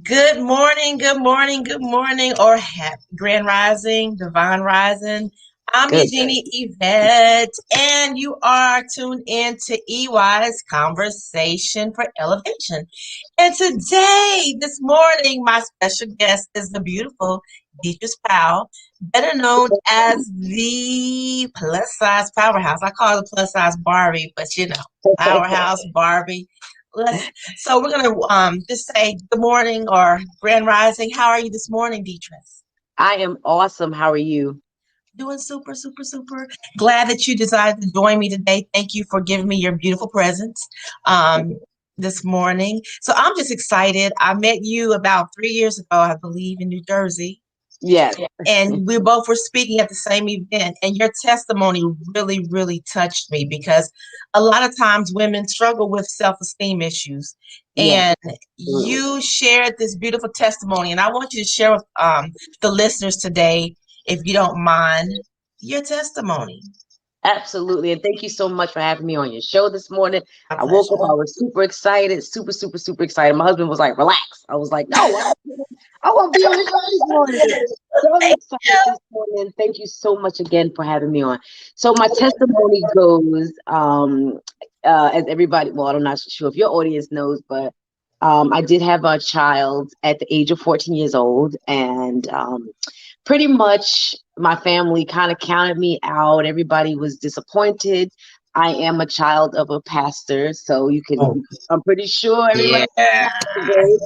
good morning, good morning, or happy grand rising, divine rising. I'm Good. Eugenie Yvette, and you are tuned in to EY's Conversation for Elevation. And today, this morning, my special guest is the beautiful Detras Powell, better known as the plus size powerhouse. I call her the plus size Barbie, but powerhouse Barbie. So we're gonna just say good morning or grand rising. How are you this morning, Detras? I am awesome. How are you? Doing super, super, super. Glad that you decided to join me today. Thank you for giving me your beautiful presence this morning. So I'm just excited. I met you about 3 years ago, I believe, in New Jersey. Yes. And we both were speaking at the same event, and your testimony really, really touched me because a lot of times women struggle with self-esteem issues. Yes. And Absolutely. you shared this beautiful testimony, and I want you to share with the listeners today, if you don't mind, your testimony. Absolutely. And thank you so much for having me on your show this morning. My I woke pleasure. up, I was super excited, super, super, super excited. My husband was like, relax. I was like, no, I won't be on the show this morning. So I'm Thank excited this morning. Thank you so much again for having me on. So my testimony goes, as everybody, well, I'm not sure if your audience knows, but I did have a child at the age of 14 years old, and pretty much my family kind of counted me out. Everybody was disappointed. I am a child of a pastor, so you. I'm pretty sure Yeah. everybody.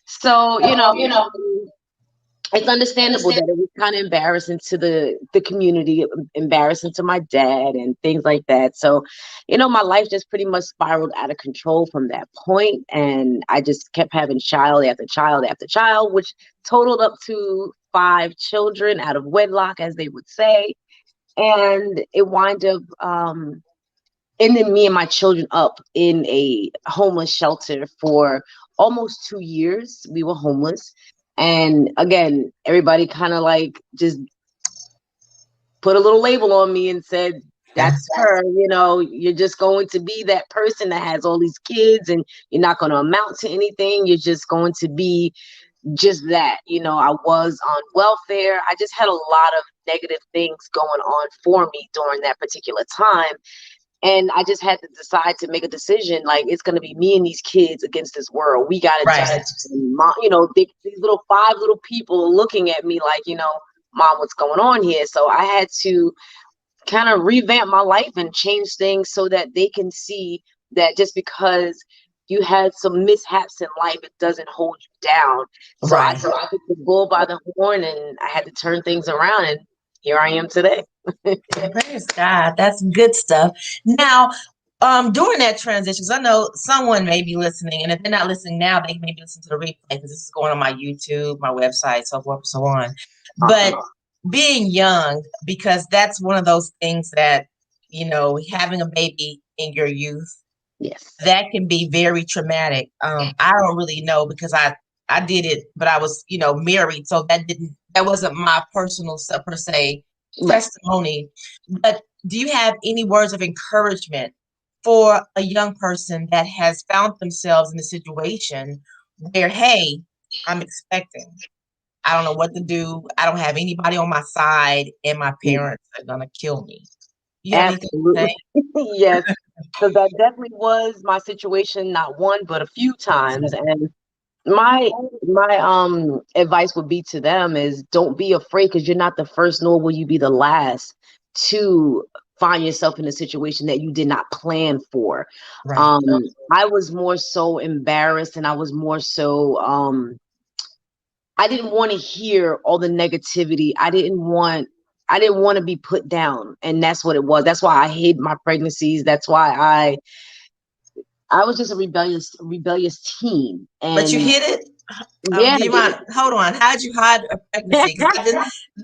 So, it's understandable that it was kind of embarrassing to the community, embarrassing to my dad and things like that. So, my life just pretty much spiraled out of control from that point, and I just kept having child after child after child, which totaled up to 5 children out of wedlock, as they would say. And it wind up ending me and my children up in a homeless shelter for almost 2 years. We were homeless. And again, everybody kind of like just put a little label on me and said, that's her, you're just going to be that person that has all these kids and you're not going to amount to anything. You're just going to be just that. I was on welfare. I just had a lot of negative things going on for me during that particular time. And I just had to decide to make a decision. Like, it's going to be me and these kids against this world. We got to Right. just, these little 5 little people looking at me like, mom, what's going on here? So I had to kind of revamp my life and change things so that they can see that just because you had some mishaps in life, it doesn't hold you down. So I Right. took the bull by the horn and I had to turn things around. And here I am today. Praise God. That's good stuff. Now, during that transition, because I know someone may be listening, and if they're not listening now, they may be listening to the replay because this is going on my YouTube, my website, so forth and so on. But Awesome. being young, because that's one of those things that, having a baby in your youth, Yes. that can be very traumatic. I don't really know because I did it, but I was, married, so that wasn't my personal per se Right. testimony. But do you have any words of encouragement for a young person that has found themselves in a situation where, hey, I'm expecting, I don't know what to do, I don't have anybody on my side, and my parents are gonna kill me? You have anything to Absolutely. say? Yes. So that definitely was my situation, not one, but a few times. And my advice would be to them is don't be afraid, because you're not the first, nor will you be the last to find yourself in a situation that you did not plan for. Right. Um, I was more so embarrassed, and I was more so I didn't want to hear all the negativity. I didn't want to be put down, and that's what it was. That's why I hid my pregnancies. That's why I was just a rebellious teen. But you And hit it. yeah. Do you mind? Hold on. How did you hide a pregnancy?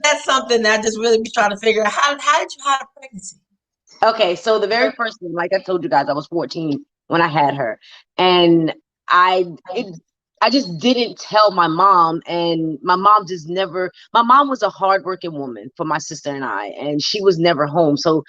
That's something that I just really be trying to figure out. How did you hide a pregnancy? Okay, so the very first thing, like I told you guys, I was 14 when I had her, and I it I just didn't tell my mom, and my mom just never. My mom was a hardworking woman for my sister and I, and she was never home. So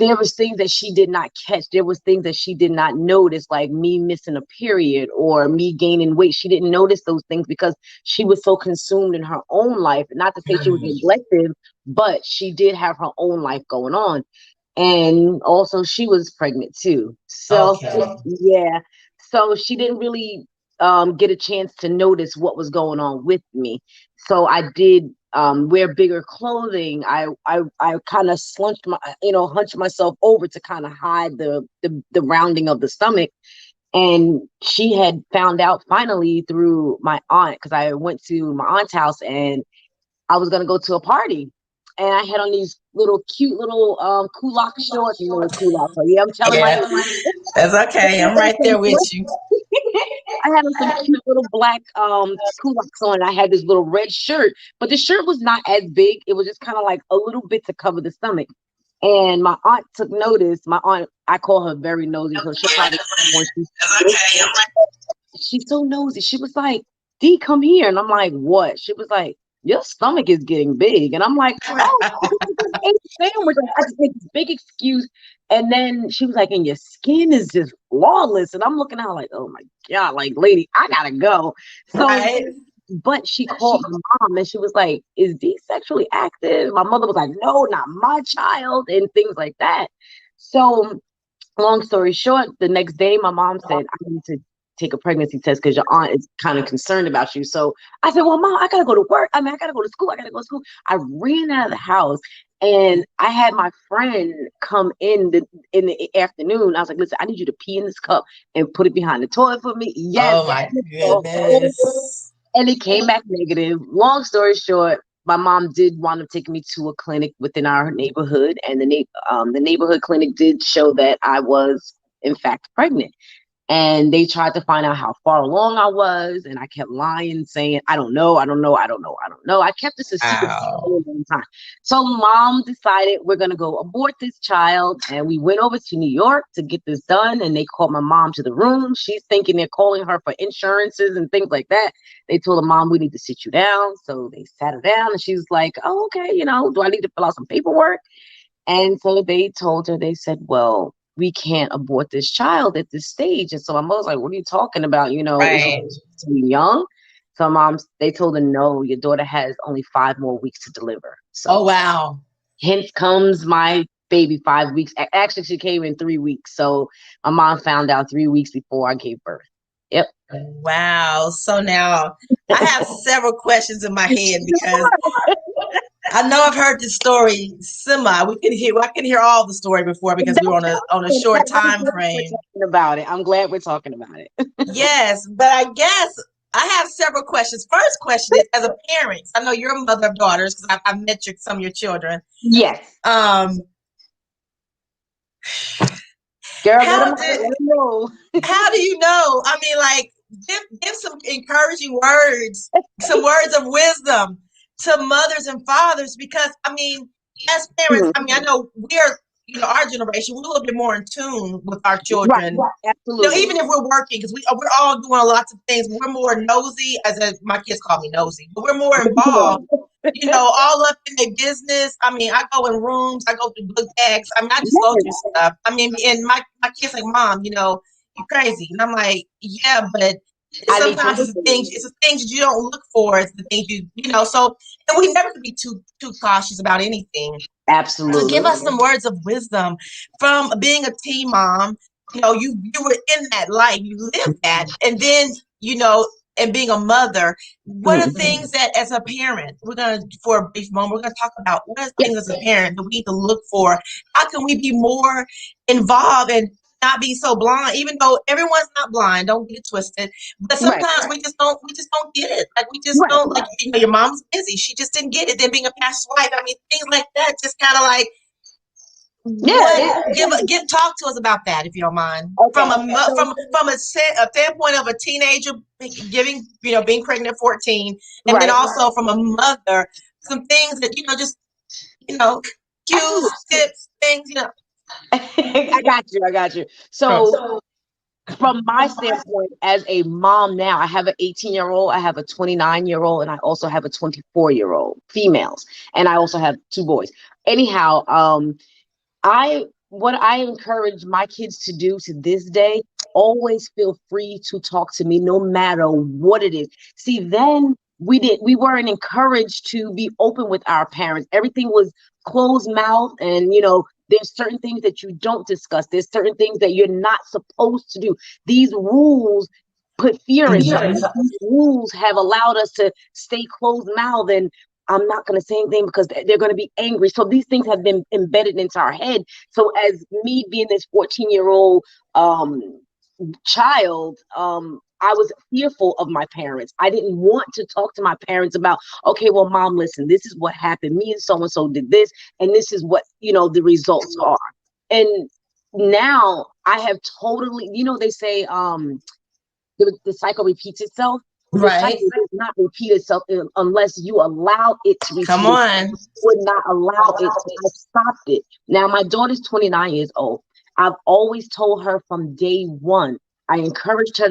there was things that she did not catch. There was things that she did not notice, like me missing a period or me gaining weight. She didn't notice those things because she was so consumed in her own life. Not to say she was neglected, but she did have her own life going on. And also she was pregnant too. So Okay. yeah. So she didn't really get a chance to notice what was going on with me. So I did wear bigger clothing. I kind of slunched my, hunched myself over to kind of hide the rounding of the stomach. And she had found out finally through my aunt, because I went to my aunt's house and I was gonna go to a party. And I had on these little cute little kulak shorts. You know what kulaks are? Yeah, I'm telling my Yeah, age. that's okay. I'm right there with you. I had on some cute little black kulaks on. I had this little red shirt, but the shirt was not as big. It was just kind of like a little bit to cover the stomach. And my aunt took notice. My aunt, I call her very nosy, so she'll probably when she's so nosy. She was like, "D, come here," and I'm like, "What?" She was like, "Your stomach is getting big," and I'm like, "Oh, I just ate a sandwich." Like, I just made this big excuse, and then she was like, "And your skin is just flawless," and I'm looking at her like, "Oh my god, like, lady, I gotta go." So, Right. but she called my mom, and she was like, "Is D sexually active?" My mother was like, "No, not my child," and things like that. So long story short, the next day, my mom said, "I need to take a pregnancy test because your aunt is kind of concerned about you." So I said, "Well, Mom, I gotta go to work. I mean, I gotta go to school. I gotta go to school." I ran out of the house and I had my friend come in the afternoon. I was like, "Listen, I need you to pee in this cup and put it behind the toilet for me." Yes. Oh my goodness. And it came back negative. Long story short, my mom did wind up taking me to a clinic within our neighborhood, and the neighborhood clinic did show that I was in fact pregnant. And they tried to find out how far along I was, and I kept lying, saying, "I don't know, I don't know, I don't know, I don't know." I kept this a secret for a Wow. really long time. So mom decided we're gonna go abort this child, and we went over to New York to get this done. And they called my mom to the room. She's thinking they're calling her for insurances and things like that. They told her, "Mom, we need to sit you down." So they sat her down, and she's like, "Oh, okay, do I need to fill out some paperwork?" And so they told her, they said, "Well, we can't abort this child at this stage." And so my mother's like, "What are you talking about? Is Right. she too young?" So they told her, "No, your daughter has only 5 more weeks to deliver." Oh So wow. hence comes my baby 5 weeks. Actually, she came in 3 weeks. So my mom found out 3 weeks before I gave birth. Yep. Wow. So now I have several questions in my head because I know I've heard this story semi. I can hear all the story before because we were on a short I'm time glad we're frame. talking about it. I'm glad we're talking about it. Yes, but I guess I have several questions. First question is, as a parent, I know you're a mother of daughters because I've met some of your children. Yes. Um, Girl, how did let 'em know. how do you know? I mean, like, give some encouraging words, some words of wisdom to mothers and fathers, because I mean, as parents, I mean, I know we're, our generation, we're a little bit more in tune with our Right, children. absolutely. Even if we're working, because we're all doing lots of things, we're more nosy. My kids call me nosy, but we're more involved. All up in their business. I mean, I go in rooms, I go through book bags. I mean, I just go through stuff. I mean, and my kids like, "Mom, you're crazy," and I'm like, "Yeah, but I need to sometimes listen. it's the things that you don't look for. It's the things So, and we never can be too cautious about anything. So give Absolutely. us some words of wisdom from being a teen mom. You were in that life, you lived that, and then and being a mother. What are Mhm. things that, as a parent, for a brief moment, we're gonna talk about what are Yeah, things as a parent that we need to look for? How can we be more involved and not be so blind? Even though everyone's not blind, don't get it twisted. But right, sometimes we just don't get it. Like, we just right. don't, like, your mom's busy. She just didn't get it. Then being a pastor's wife, I mean, things like that, just kind of like, Yeah. what give talk to us about that, if you don't mind, from Okay. So, a standpoint of a teenager giving, being pregnant at 14, and then right. also from a mother, some things that, just, you know Absolutely. cues, tips, things. I got you. I got you. So, from my standpoint as a mom now, I have an 18-year-old, I have a 29-year-old, and I also have a 24-year-old females. And I also have two boys. Anyhow, I what I encourage my kids to do to this day, always feel free to talk to me no matter what it is. See, then we weren't encouraged to be open with our parents. Everything was closed mouth, and there's certain things that you don't discuss. There's certain things that you're not supposed to do. These rules put fear in Mhm. us. These rules have allowed us to stay closed mouth, and I'm not going to say anything because they're going to be angry. So these things have been embedded into our head. So as me being this 14-year-old um, child, I was fearful of my parents. I didn't want to talk to my parents about, okay, well, mom, listen, this is what happened. Me and so did this, and this is what, the results are. And now I have totally, they say, the cycle repeats itself. The Right. cycle does not repeat itself unless you allow it to Come repeat itself. on. Would not allow it. So I stopped it. Now my daughter's 29 years old. I've always told her from day one. I encouraged her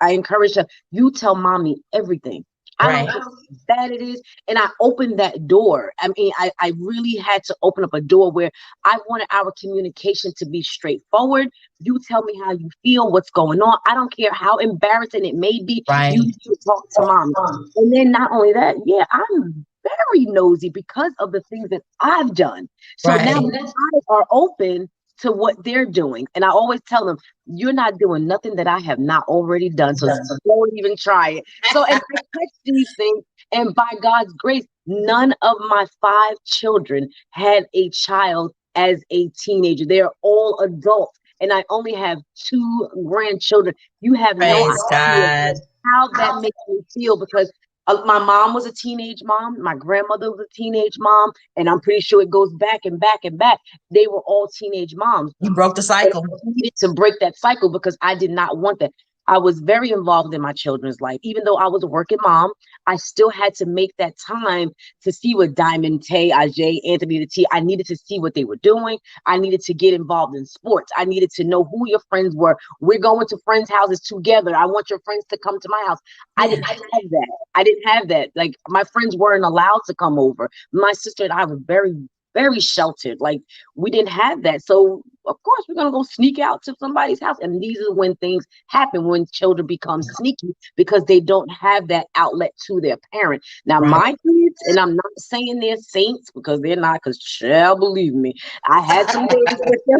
I encouraged her, you tell mommy everything. I don't Right. care how bad it is. And I opened that door. I mean, I really had to open up a door where I wanted our communication to be straightforward. You tell me how you feel, what's going on. I don't care how embarrassing it may be. Right. You need to talk to mommy. And then not only that, yeah, I'm very nosy because of the things that I've done. So now Right. my eyes are open to what they're doing. And I always tell them, you're not doing nothing that I have not already done. So don't even try it. So, and I catch these things. And by God's grace, none of my 5 children had a child as a teenager. They're all adults. And I only have 2 grandchildren. You have no Praise idea God. how that makes me feel because my mom was a teenage mom. My grandmother was a teenage mom. And I'm pretty sure it goes back and back and back. They were all teenage moms. You broke the And cycle. I needed to break that cycle because I did not want that. I was very involved in my children's life. Even though I was a working mom, I still had to make that time to see what Diamond, Tay, Ajay, Anthony, the T. I needed to see what they were doing. I needed to get involved in sports. I needed to know who your friends were. We're going to friends' houses together. I want your friends to come to my house. I Yeah. didn't have that. I didn't have that. Like my friends weren't allowed to come over. My sister and I were very, very sheltered. Like we didn't have that. So of course we're gonna go sneak out to somebody's house. And these are when things happen, when children become sneaky because they don't have that outlet to their parent. Now Right. my kids, and I'm not saying they're saints because they're not, because shall believe me, I had some days with them.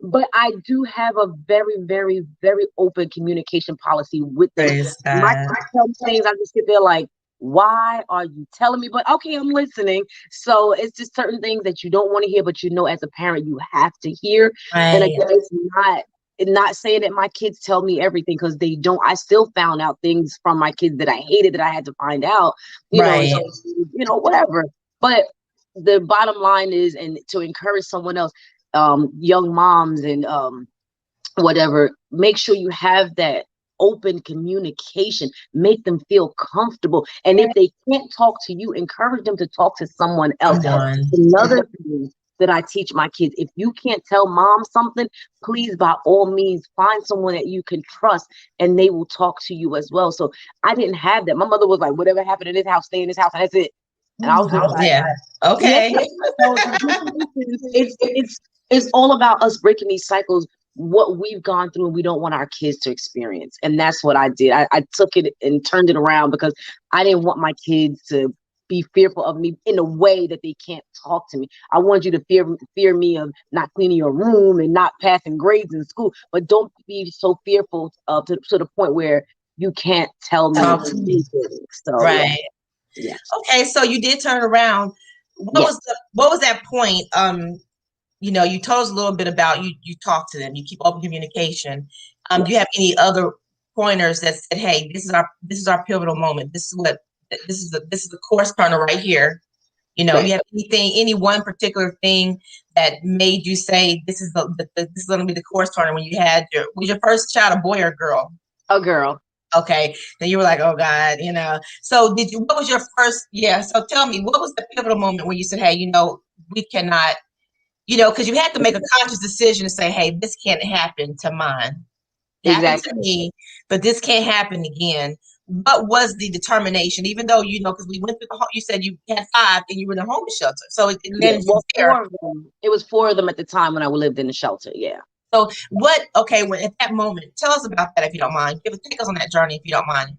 But I do have a very, very, very open communication policy with them. Praise My God. kids tell me things, I just sit there like, why are you telling me? But okay, I'm listening. So it's just certain things that you don't want to hear, but as a parent, you have to hear. And Right. again, it's not saying that my kids tell me everything because they don't. I still found out things from my kids that I hated that I had to find out, Right. so, whatever. But the bottom line is, and to encourage someone else, young moms and whatever, make sure you have that open communication, make them feel comfortable. And if they can't talk to you, encourage them to talk to someone else. Come on. Another thing that I teach my kids, if you can't tell mom something, please by all means find someone that you can trust and they will talk to you as well. So I didn't have that. My mother was like, whatever happened in this house, stay in this house, and that's it. And I was just like, Yeah. yeah. Okay. So it's all about us breaking these cycles, what we've gone through, and we don't want our kids to experience. And that's what I did. I took it and turned it around because I didn't want my kids to be fearful of me in a way that they can't talk to me. I want you to fear me of not cleaning your room and not passing grades in school, but don't be so fearful to the point where you can't tell me Talk to me. anything. So Right. yeah. Okay. So you did turn around. Yes. What was that point? You told us a little bit about you talk to them, you keep open communication. Do you Yes. have any other pointers that said, hey, this is our pivotal moment. This is the course turner right here. Right. You have any one particular thing that made you say this is going to be the course turner when you had was your first child a boy or girl? A girl. Okay. Then you were like, oh God, So what was your first, yeah. So tell me, what was the pivotal moment when you said, hey, we cannot, because you had to make a conscious decision to say, hey, this can't happen to mine. It happened to Exactly. me, but this can't happen again. what was the determination? Even though because we went through the whole, you said you had five and you were in a homeless shelter, so it Yeah, landed you well, there. four of them. It was four of them at the time when I lived in the shelter. Yeah. So what? Okay, when at that moment, tell us about that if you don't mind. Take us on that journey if you don't mind.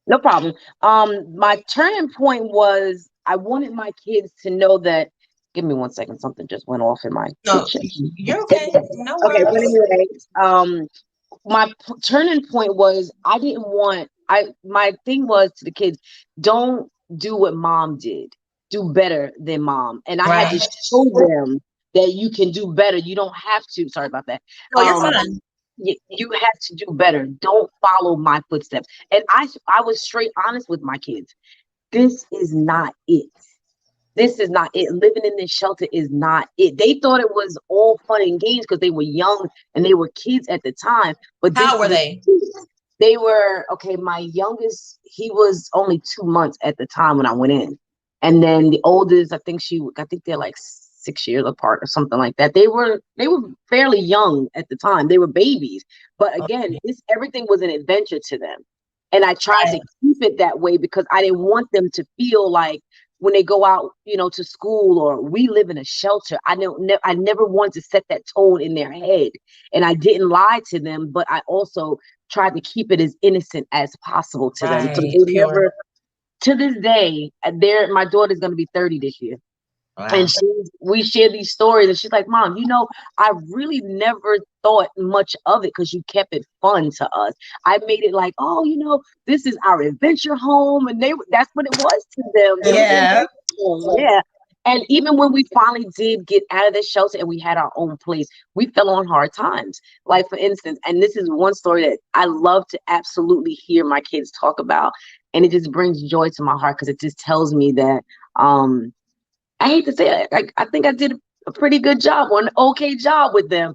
No problem. My turning point was I wanted my kids to know that. Give me 1 second. Something just went off in my No, kitchen. you're okay. No Okay, but worries. anyway, my turning point was I didn't want. My thing was to the kids, don't do what mom did. Do better than mom, and I had to Right. show them that you can do better. You don't have to. Sorry about that. No, you're Um, fine. you have to do better. Don't follow my footsteps. And I was straight honest with my kids. This is not it. This is not it. Living in this shelter is not it. They thought it was all fun and games because they were young and they were kids at the time. But How were they? they were okay. My youngest, he was only 2 months at the time when I went in, and then the oldest, I think they're like 6 years apart or something like that. They were fairly young at the time. They were babies, but again, Okay. this everything was an adventure to them, and I tried to Right. keep it that way because I didn't want them to feel like when they go out, to school or we live in a shelter. I never wanted to set that tone in their head, and I didn't lie to them, but I also tried to keep it as innocent as possible to them. So Right. they Pure. never, to this day, my daughter's going to be 30 this year. And Wow. we share these stories, and she's like, Mom, I really never thought much of it because you kept it fun to us. I made it like, oh, this is our adventure home. And that's what it was to them. It was their Yeah. adventure home. Yeah. And even when we finally did get out of the shelter and we had our own place, we fell on hard times. Like, for instance, and this is one story that I love to absolutely hear my kids talk about. And it just brings joy to my heart because it just tells me that, I hate to say it, I think I did a pretty good job or an okay job with them.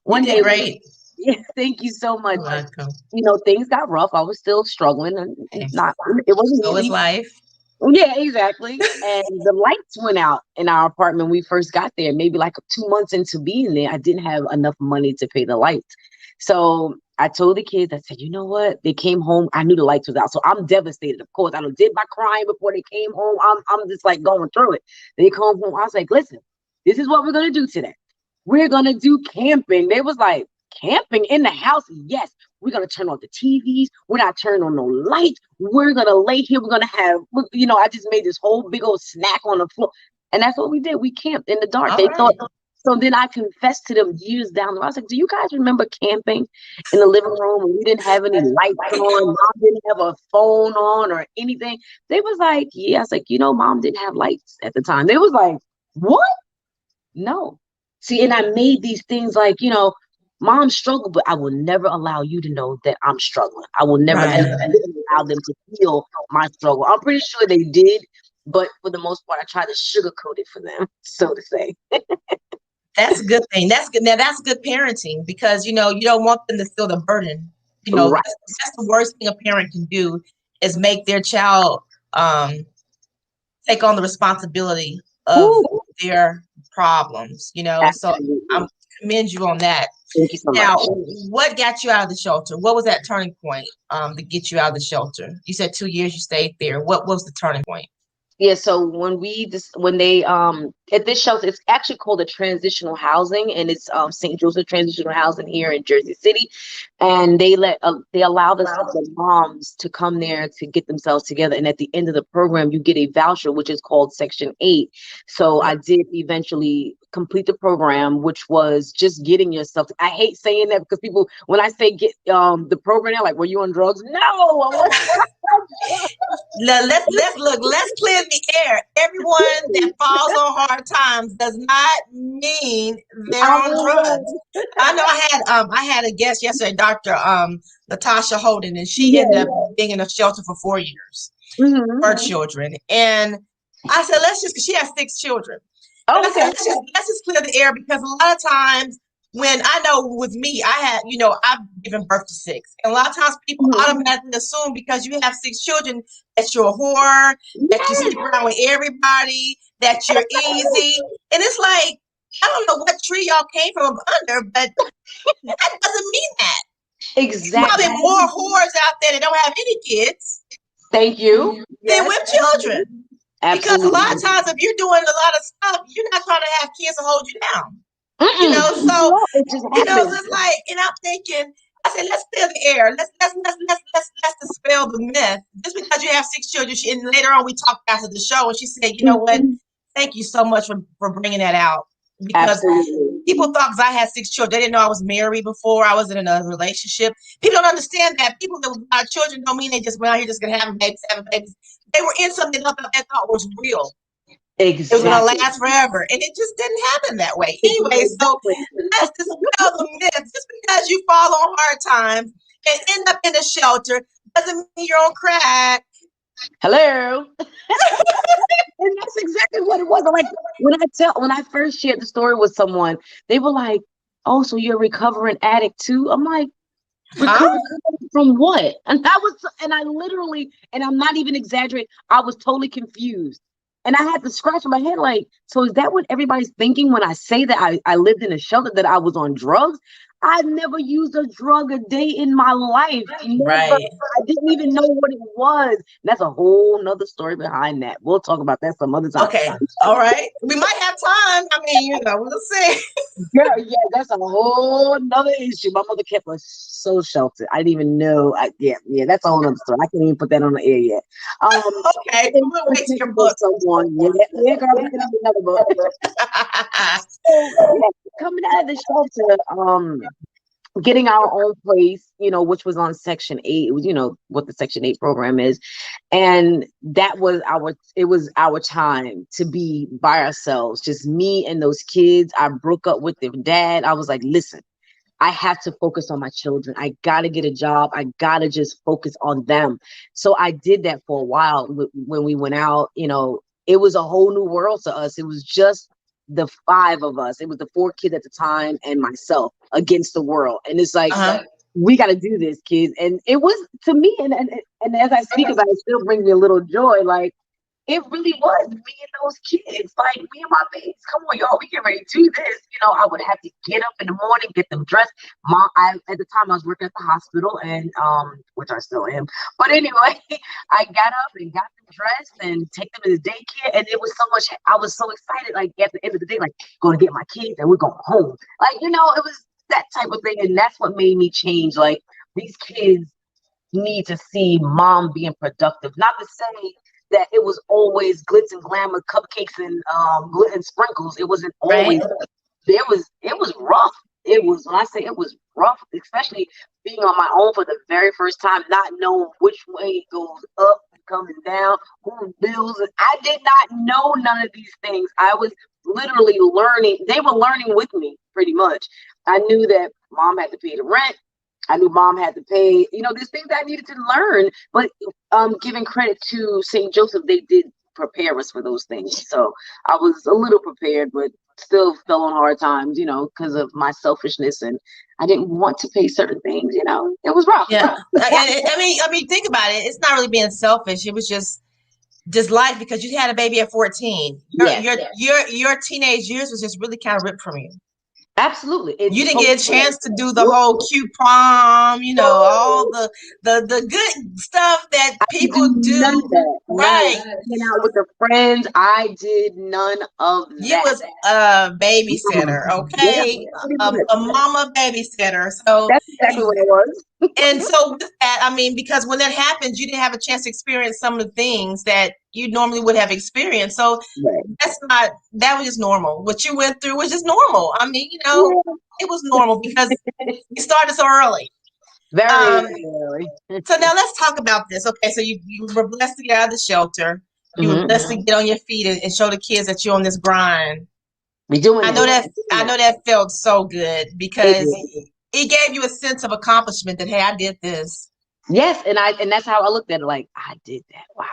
You One did day, great. yeah, thank you so much. You're welcome. Things got rough. I was still struggling, and Okay. it wasn't So is easy. life. Yeah, exactly. And the lights went out in our apartment when we first got there. Maybe like 2 months into being there, I didn't have enough money to pay the lights. So I told the kids, I said, you know what? They came home. I knew the lights was out. So I'm devastated. Of course, I did my crying before they came home. I'm just like going through it. They come home. I was like, listen, this is what we're gonna do today. We're gonna do camping. They was like, camping in the house? Yes. We're gonna turn off the TVs. We're not turning on no lights. We're gonna lay here. We're gonna have, I just made this whole big old snack on the floor. And that's what we did. We camped in the dark. All They thought, right. so then I confessed to them years down the road. I was like, do you guys remember camping in the living room when we didn't have any lights on? Mom didn't have a phone on or anything. They was like, yeah. I was like, Mom didn't have lights at the time. They was like, what? No. See, and I made these things like, Mom struggled, but I will never allow you to know that I'm struggling. I will never Right. allow them to feel my struggle. I'm pretty sure they did, but for the most part, I tried to sugarcoat it for them, so to say. That's a good thing. That's good. Now that's good parenting because you don't want them to feel the burden. Right. That's the worst thing a parent can do is make their child take on the responsibility of Ooh, their problems. So I absolutely. commend you on that. Thank you so Now, much. what got you out of the shelter? What was that turning point to get you out of the shelter? You said 2 years you stayed there. What was the turning point? Yeah, so when they at this shelter, it's actually called a transitional housing, and it's St. Joseph Transitional Housing here in Jersey City, and they allowed us the moms to come there to get themselves together, and at the end of the program, you get a voucher which is called Section 8. So I did eventually complete the program, which was just getting yourself. I hate saying that because people, when I say get the program, they're like, "Were you on drugs?" No, I wasn't. Let's clear the air. Everyone that falls on hard times does not mean they're I on drugs. was. I know I had a guest yesterday, Dr. Natasha Holden, and she ended Yeah. up being in a shelter for 4 years, Hmm. her children. And I said, she has 6 children. And I Oh, said, okay. let's just clear the air because a lot of times when I know with me, I've given birth to six. And a lot of times people Mhm. automatically assume because you have 6 children that you're a whore, that you Yes. sleep around with everybody, that you're easy. And it's like, I don't know what tree y'all came from under, but that doesn't mean that. Exactly. Probably more whores out there that don't have any kids Thank you. than Yes, with children. Because a absolutely. lot of times, if you're doing a lot of stuff, you're not trying to have kids to hold you down. So No, it just so happens. it's like, and I'm thinking, I said, let's clear the air. Let's dispel the myth. Just because you have 6 children, and later on we talked after the show, and she said, you know what? Thank you so much for bringing that out, because Absolutely. people thought because I had 6 children, they didn't know I was married before. I was in another relationship. People don't understand that people that have children don't mean they just went out here just gonna have babies, having babies. They were in something that they thought was real. It was going to Exactly. last forever. And it just didn't happen that way. Anyway, so Exactly. let's dispel the myth. Just because you fall on hard times and end up in a shelter doesn't mean you're on crack. Hello. And that's exactly what it was. Like when I first shared the story with someone, they were like, "Oh, so you're a recovering addict too?" I'm like, Huh? "Recover from what?" And I literally, and I'm not even exaggerating, I was totally confused. And I had to scratch my head, like, so is that what everybody's thinking when I say that I lived in a shelter, that I was on drugs? I never used a drug a day in my life. Never. Right. I didn't even know what it was. That's a whole nother story behind that. We'll talk about that some other time. Okay. All right. We might have time. I mean, we'll see. Girl, yeah, that's a whole nother issue. My mother kept us so sheltered. I didn't even know. Yeah, that's a whole nother story. I can't even put that on the air yet. Okay. In We'll wait till your for book. someone, yeah, girl, we can have another book. So yeah, coming out of the shelter, getting our own place, which was on Section 8. It was, what the Section 8 program is. And it was our time to be by ourselves, just me and those kids. I broke up with their dad. I was like, listen, I have to focus on my children. I got to get a job. I got to just focus on them. So I did that for a while. When we went out, it was a whole new world to us. It was just the 5 of us. It was the 4 kids at the time and myself against the world. And it's like, we got to do this, kids. And it was, to me, and as I speak about it, it still brings me a little joy. Like, it really was me and those kids, like me and my babies. Come on, y'all, we get ready to do this. I would have to get up in the morning, get them dressed. At the time I was working at the hospital, and which I still am. But anyway, I got up and got them dressed and take them to the daycare, and it was so much. I was so excited. Like at the end of the day, like going to get my kids and we're going home. Like it was that type of thing, and that's what made me change. Like these kids need to see mom being productive, not to say that it was always glitz and glamour, cupcakes and glitter and sprinkles. It wasn't always. It was rough. It was, when I say it was rough, especially being on my own for the very first time, not knowing which way it goes up, coming down, who bills. I did not know none of these things. I was literally learning. They were learning with me pretty much. I knew that mom had to pay the rent. I knew mom had to pay, there's things I needed to learn, but giving credit to St. Joseph, they did prepare us for those things. So I was a little prepared, but still fell on hard times, because of my selfishness, and I didn't want to pay certain things, it was rough. Yeah. I mean, think about it. It's not really being selfish. It was just life, because you had a baby at 14. Your teenage years was just really kind of ripped from you. Absolutely. You didn't get a chance to do the whole cute prom, all the good stuff that people do. None of that. Right. Hanging out with the friends. I did none of that. You was a babysitter, okay? A mama babysitter. So that's exactly what it was. And so with that, I mean, because when that happens, you didn't have a chance to experience some of the things that you normally would have experienced. So that was just normal. What you went through was just normal. I mean, it was normal because you started so early. Very early. So now let's talk about this. Okay, so you were blessed to get out of the shelter. You were blessed to get on your feet and show the kids that you're on this grind. We doing I know that felt so good, because it gave you a sense of accomplishment that, hey, I did this. Yes, and that's how I looked at it. Like, I did that. Wow.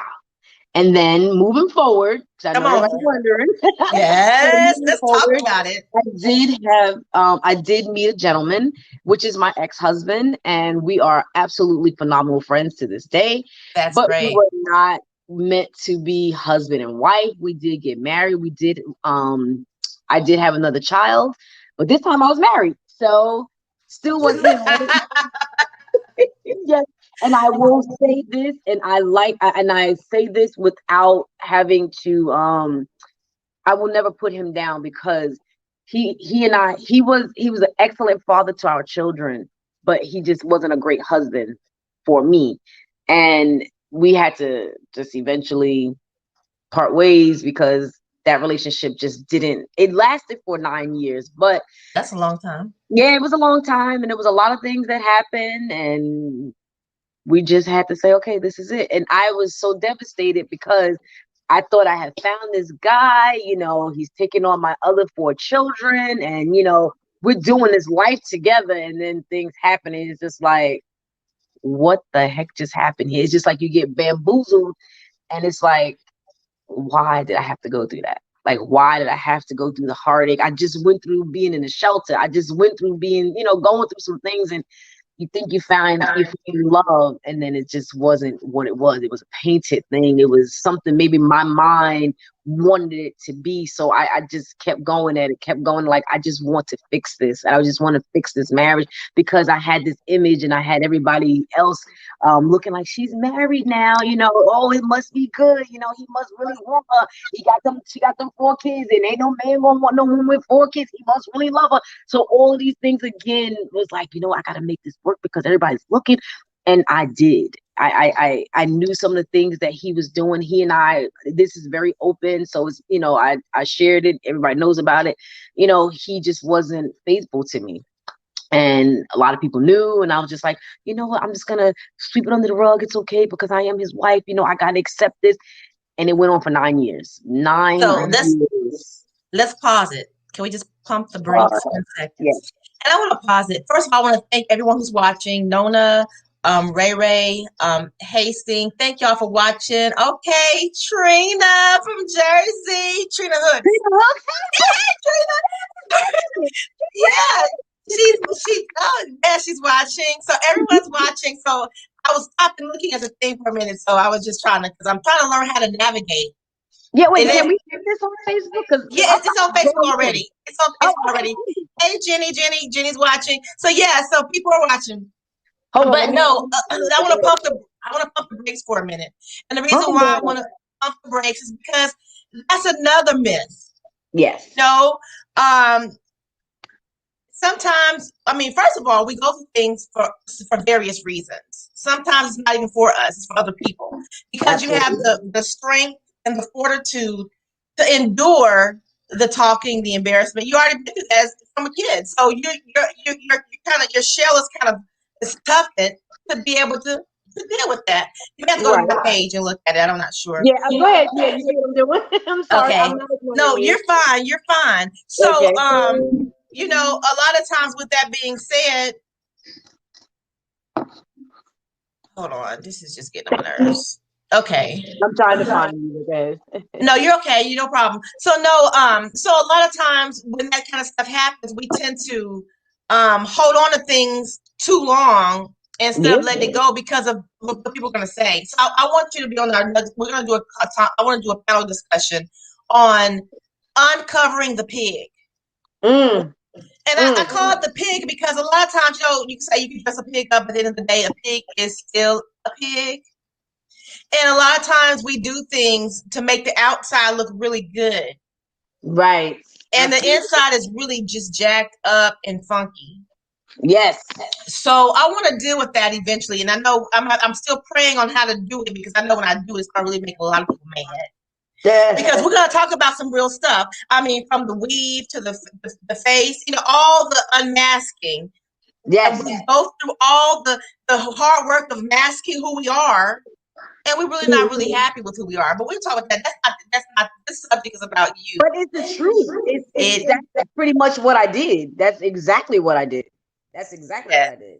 And then moving forward, because I know everybody's wondering. Yes, let's talk about it. I did meet a gentleman, which is my ex-husband, and we are absolutely phenomenal friends to this day. That's but great. We were not meant to be husband and wife. We did get married. I did have another child, but this time I was married. So still wasn't And I will say this, and I say this without having to. I will never put him down because he was an excellent father to our children, but he just wasn't a great husband for me, and we had to just eventually part ways because that relationship just didn't. It lasted for 9 years, but That's a long time. yeah, it was a long time, and there was a lot of things that happened, and we just had to say, okay, this is it. And I was so devastated because I thought I had found this guy, he's taking on my other four children, and we're doing this life together, and then things happen, and it's just like, what the heck just happened here? It's just like you get bamboozled, and it's like, why did I have to go through that? Like, why did I have to go through the heartache? I just went through being in the shelter. I just went through being, going through some things, and you think you find love, and then it just wasn't what it was. It was a painted thing. It was something maybe my mind wanted it to be. So I just kept going at it, kept going, like, I just want to fix this. I just want to fix this marriage because I had this image and I had everybody else looking like she's married now, oh, it must be good, he must really want her. She got them 4 kids, and ain't no man gonna want no woman with 4 kids. He must really love her. So all of these things again was like, I gotta make this work because everybody's looking. And I did. I knew some of the things that he was doing. He and I, this is very open. So it's, I shared it. Everybody knows about it. He just wasn't faithful to me. And a lot of people knew, and I was just like, you know what? I'm just gonna sweep it under the rug. It's okay because I am his wife. I gotta accept this. And it went on for 9 years. So 9 years. let's pause it. Can we just pump the brakes for a second? Yes. And I want to pause it. First of all, I want to thank everyone who's watching. Nona, Ray Ray, Hastings. Thank y'all for watching. Okay, Trina from Jersey. Trina Hood. Trina. Yeah. She's watching. So everyone's watching. So I was stopping looking at the thing for a minute. So I was just because I'm trying to learn how to navigate. Yeah, wait, can we get this on Facebook? Yeah, it's on Facebook already. It's on Facebook already. Hey, Jenny's watching. So yeah, so people are watching. But no, I want to pump the brakes for a minute. And the reason why I want to pump the brakes is because that's another myth. Yes. Sometimes, first of all, we go through things for various reasons. Sometimes it's not even for us, it's for other people. Because you have the strength and the fortitude to endure the talking, the embarrassment. You already did it from a kid. So you're kind of, your shell is toughened to be able to deal with that. You have to go to the page and look at it. I'm not sure. Yeah, go ahead. Yeah, you see what I'm doing? I'm sorry. Okay. No, you're fine. You're fine. So, a lot of times with that being said, hold on. This is just getting on my nerves. Okay. I'm trying to find you, okay? No, you're okay. No problem. So so a lot of times when that kind of stuff happens, we tend to hold on to things too long instead of letting it go because of what people are going to say. So I want you to be on our. We're going to do I want to do a panel discussion on uncovering the pig. And I call it the pig because a lot of times, you can say you can dress a pig up, but at the end of the day, a pig is still a pig. And a lot of times we do things to make the outside look really good. Right. And the inside is really just jacked up and funky. Yes. So I want to deal with that eventually. And I know I'm still praying on how to do it because I know when I do it's going to really make a lot of people mad. Yeah. Because we're going to talk about some real stuff. From the weave to the face, all the unmasking. Yes. And we go through all the hard work of masking who we are. And we're really not really happy with who we are. But we'll talk about that. That's not this subject is about you. But it's the truth. That's pretty much what I did. That's exactly what I did. What I did.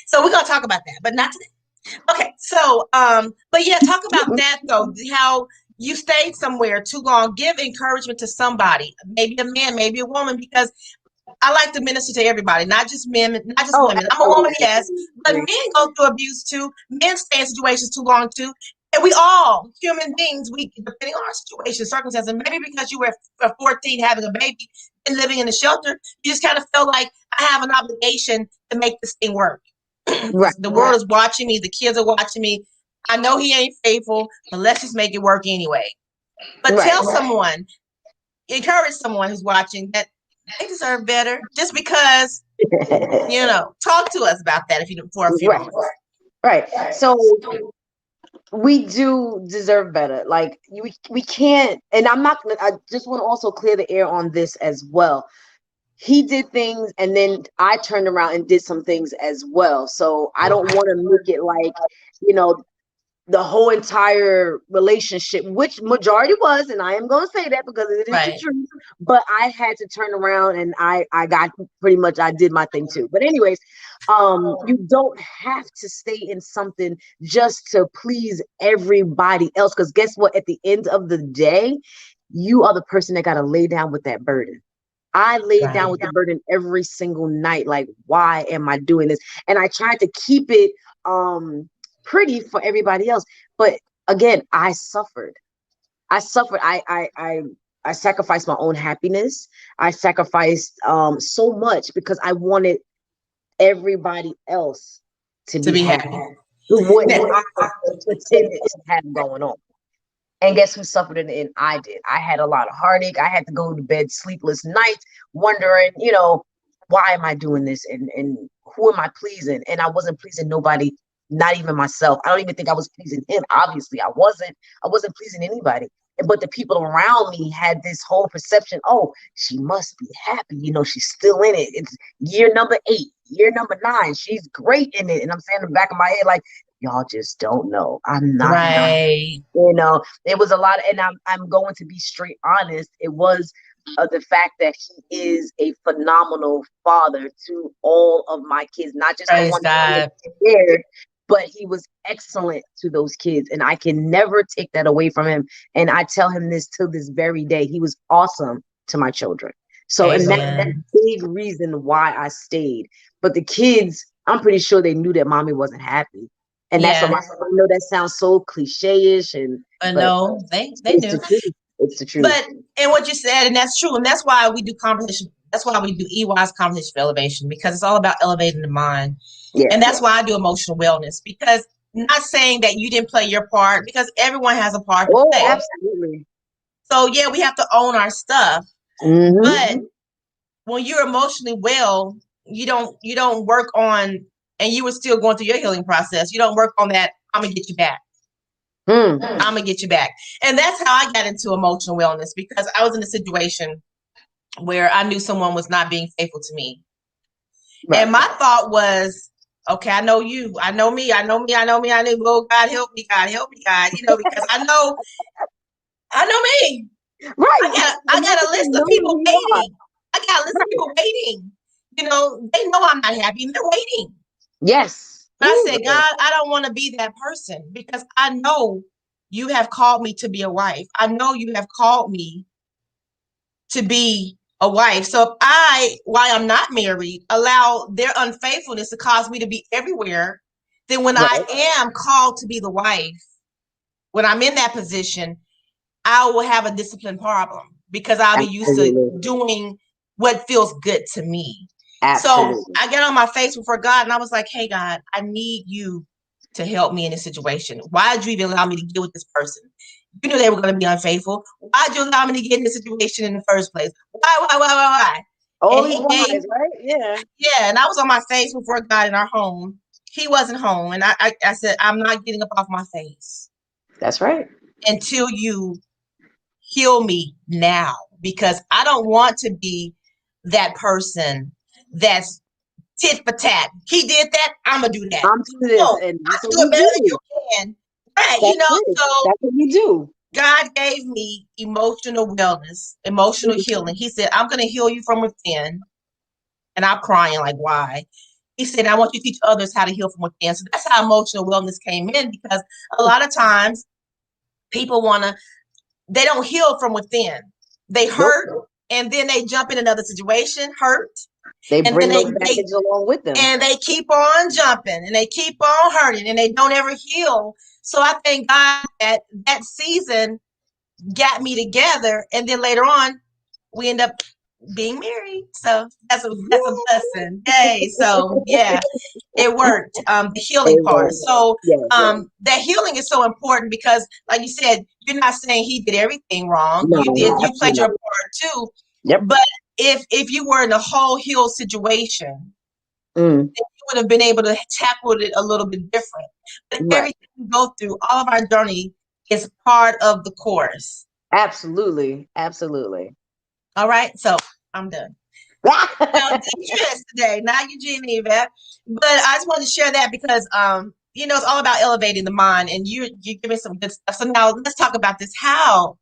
So we're gonna talk about that, but not today. Okay, so but yeah, talk about that though, how you stayed somewhere too long. Give encouragement to somebody, maybe a man, maybe a woman, because I like to minister to everybody, not just men, not just women. I'm a woman, yes, but men go through abuse too. Men stay in situations too long too. And we all, human beings, depending on our situation, circumstances, maybe because you were 14 having a baby and living in a shelter, you just kind of feel like I have an obligation to make this thing work. Right. The world is watching me. The kids are watching me. I know he ain't faithful, but let's just make it work anyway. But tell someone, encourage someone who's watching that they deserve better. Just because, talk to us about that for a few moments. Right. So we do deserve better. Like we can't, and I just want to also clear the air on this as well. He did things and then I turned around and did some things as well. So I don't want to make it like, the whole entire relationship, which majority was, and I am going to say that because it is the truth, but I had to turn around and I got pretty much, I did my thing too. But anyways, you don't have to stay in something just to please everybody else. Because guess what? At the end of the day, you are the person that got to lay down with that burden. I laid down with the burden every single night. Like, why am I doing this? And I tried to keep it, pretty for everybody else, but again, I suffered. I sacrificed my own happiness. I sacrificed so much because I wanted everybody else to be happy. What I pretended to have going on. And guess who suffered in the end? I did. I had a lot of heartache. I had to go to bed sleepless nights, wondering, why am I doing this? And who am I pleasing? And I wasn't pleasing nobody, not even myself. I don't even think I was pleasing him. Obviously, I wasn't. I wasn't pleasing anybody. But the people around me had this whole perception, oh, she must be happy. She's still in it. It's year number 8, year number 9. She's great in it. And I'm saying in the back of my head, like, y'all just don't know. I'm not. Right. It was a lot. And I'm going to be straight honest. It was the fact that he is a phenomenal father to all of my kids, not just the one that scared, but he was excellent to those kids. And I can never take that away from him. And I tell him this till this very day. He was awesome to my children. So, and that's a big reason why I stayed. But the kids, I'm pretty sure they knew that mommy wasn't happy. And that's a lot. I know that sounds so cliche-ish, but no, they knew. It's the truth. But and what you said, and that's true, and that's why we do conversation. That's why we do EY's conversation for elevation, because it's all about elevating the mind. And that's why I do emotional wellness, because not saying that you didn't play your part, because everyone has a part to play. Absolutely. So yeah, we have to own our stuff. Mm-hmm. But when you're emotionally well, you don't work on, and you were still going through your healing process. You don't work on that. I'm gonna get you back. I'm gonna get you back. And that's how I got into emotional wellness, because I was in a situation where I knew someone was not being faithful to me. Right. And my thought was, okay, I know you, I know me, I know me, I know me, I know, oh, God help me, God, because I know me. Right. I got a list of people waiting. I got a list of people waiting. They know I'm not happy and they're waiting. Yes. But I said, God, I don't want to be that person, because I know you have called me to be a wife. I know you have called me to be a wife. So if while I'm not married, allow their unfaithfulness to cause me to be everywhere, then when I am called to be the wife, when I'm in that position, I will have a discipline problem, because I'll be used to doing what feels good to me. Absolutely. So I get on my face before God and I was like, hey, God, I need you to help me in this situation. Why did you even allow me to deal with this person? You knew they were going to be unfaithful. Why did you allow me to get in this situation in the first place? Why? All these whys, right? Yeah. Yeah. And I was on my face before God in our home. He wasn't home. And I said, I'm not getting up off my face. That's right. Until you heal me now, because I don't want to be that person that's tit for tat. He did that, I'm gonna do that. I'm doing this, and I do it better than you can. Right, so that's what we do. God gave me emotional wellness, emotional healing. He said, I'm gonna heal you from within. And I'm crying like, why? He said, I want you to teach others how to heal from within. So that's how emotional wellness came in, because a lot of times people they don't heal from within. They hurt, and then they jump in another situation, hurt. They bring those baggage along with them. And they keep on jumping, and they keep on hurting, and they don't ever heal. So I thank God that season got me together. And then later on, we end up being married. So that's a blessing. Yay. So yeah, it worked. The healing It part. was. So Yes. that healing is so important because, like you said, you're not saying he did everything wrong. No, You did. You played absolutely your not. part too. Yep. But if you were in a whole healed situation, Mm, then you would have been able to tackle it a little bit different. But right. everything we go through, all of our journey is part of the course. Absolutely. Absolutely. All right. So I'm done. Now, Detras today, not Eugene Yvette. But I just wanted to share that because it's all about elevating the mind, and you give me some good stuff. So now let's talk about this. How?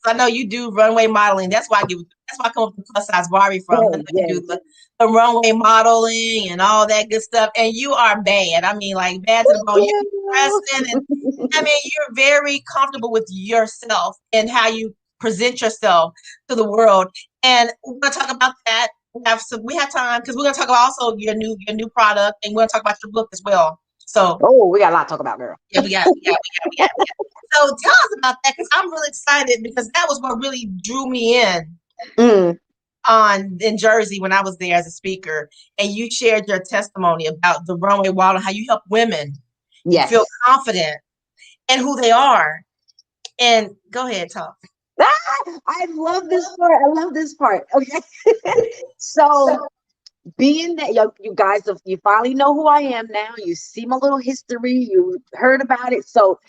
So I know you do runway modeling. That's why I come up with plus size Barbie from. I know Oh, you do yes. the runway modeling and all that good stuff. And you are bad. I mean, like bad to the bone. You dressing and I mean, you're very comfortable with yourself and how you present yourself to the world. And we're gonna talk about that. We have time because we're gonna talk about also your new product, and we're gonna talk about your book as well. So Oh, we got a lot to talk about, girl. yeah, we got. So tell us about that because I'm really excited because that was what really drew me Mm, in Jersey when I was there as a speaker, and you shared your testimony about the runway wall and how you help women feel yes. confident and who they are. And go ahead, talk. I love this part. I love this part. Okay. So being that you guys, you finally know who I am now. You see my little history. You heard about it. So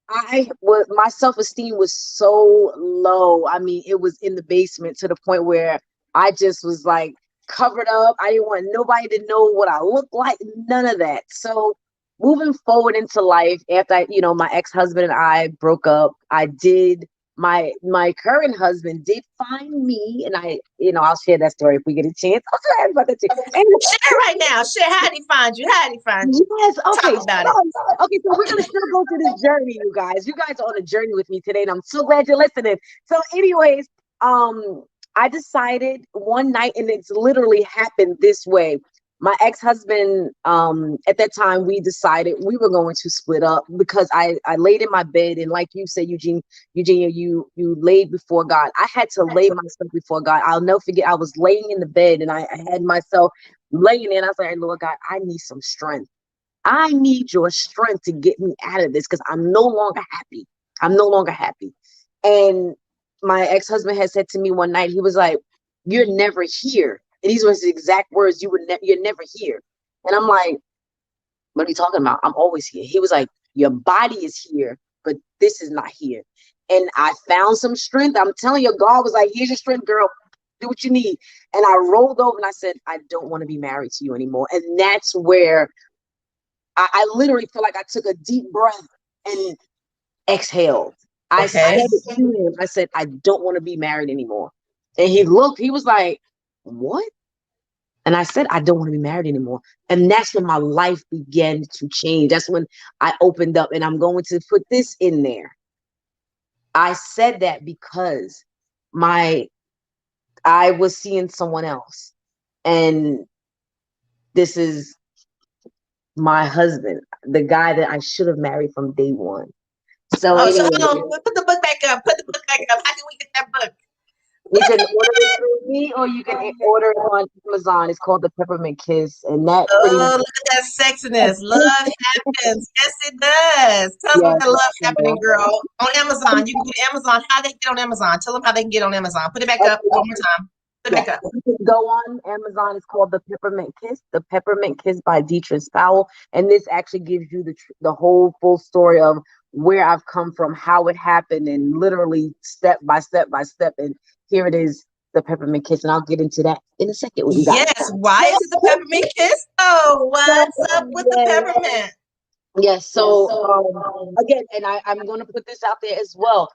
my self-esteem was so low. I mean, it was in the basement to the point where I just was like covered up. I didn't want nobody to know what I looked like, none of that. So moving forward into life, after my ex-husband and I broke up, I did my current husband did find me, and I'll share that story if we get a chance. I'll tell everybody that too. And Share right now. Share how did he find you? How did he find you? yes, okay. Talk about it. So we're gonna still go through this journey, you guys. You guys are on a journey with me today, and I'm so glad you're listening. So, anyways, I decided one night, and it's literally happened this way. My ex-husband, at that time, we decided we were going to split up because I laid in my bed, and like you said, Eugenia, you laid before God. I had to lay myself before God. I'll never forget. I was laying in the bed, and I had myself laying in. I was like, Lord God, I need some strength. I need your strength to get me out of this because I'm no longer happy. I'm no longer happy. And my ex-husband had said to me one night, he was like, "You're never here." And these were his exact words, you're never here. And I'm like, what are you talking about? I'm always here. He was like, your body is here, but this is not here. And I found some strength. I'm telling you, God was like, here's your strength, girl. Do what you need. And I rolled over and I said, I don't want to be married to you anymore. And that's where I literally feel like I took a deep breath and exhaled. I said Okay. it to him. I said, I don't want to be married anymore. And he looked, he was like, what? And I said, I don't want to be married anymore. And that's when my life began to change. That's when I opened up, and I'm going to put this in there. I said that because I was seeing someone else. And this is my husband, the guy that I should have married from day one. So Oh, so anyway, hold on. Put the book back up. Put the book back up. How can we get that book? you can order it through me, or you can order it on Amazon. It's called The Peppermint Kiss, and that pretty much Oh, look at that sexiness. Love happens. Yes, it does. Tell them yes. that love's happening, So, girl. On Amazon. You can go to Amazon. How they get on Amazon? Tell them how they can get on Amazon. Put it back up one more time. Put it yeah, back up. you can go on Amazon. It's called The Peppermint Kiss by Detras Powell, and this actually gives you the whole full story of where I've come from, how it happened, and literally step by step by step. And here it is, The Peppermint Kiss, and I'll get into that in a second with you guys. Yes. Why is it the peppermint kiss? Oh, So, what's up with the yes, peppermint? yes. So again, and I'm going to put this out there as well.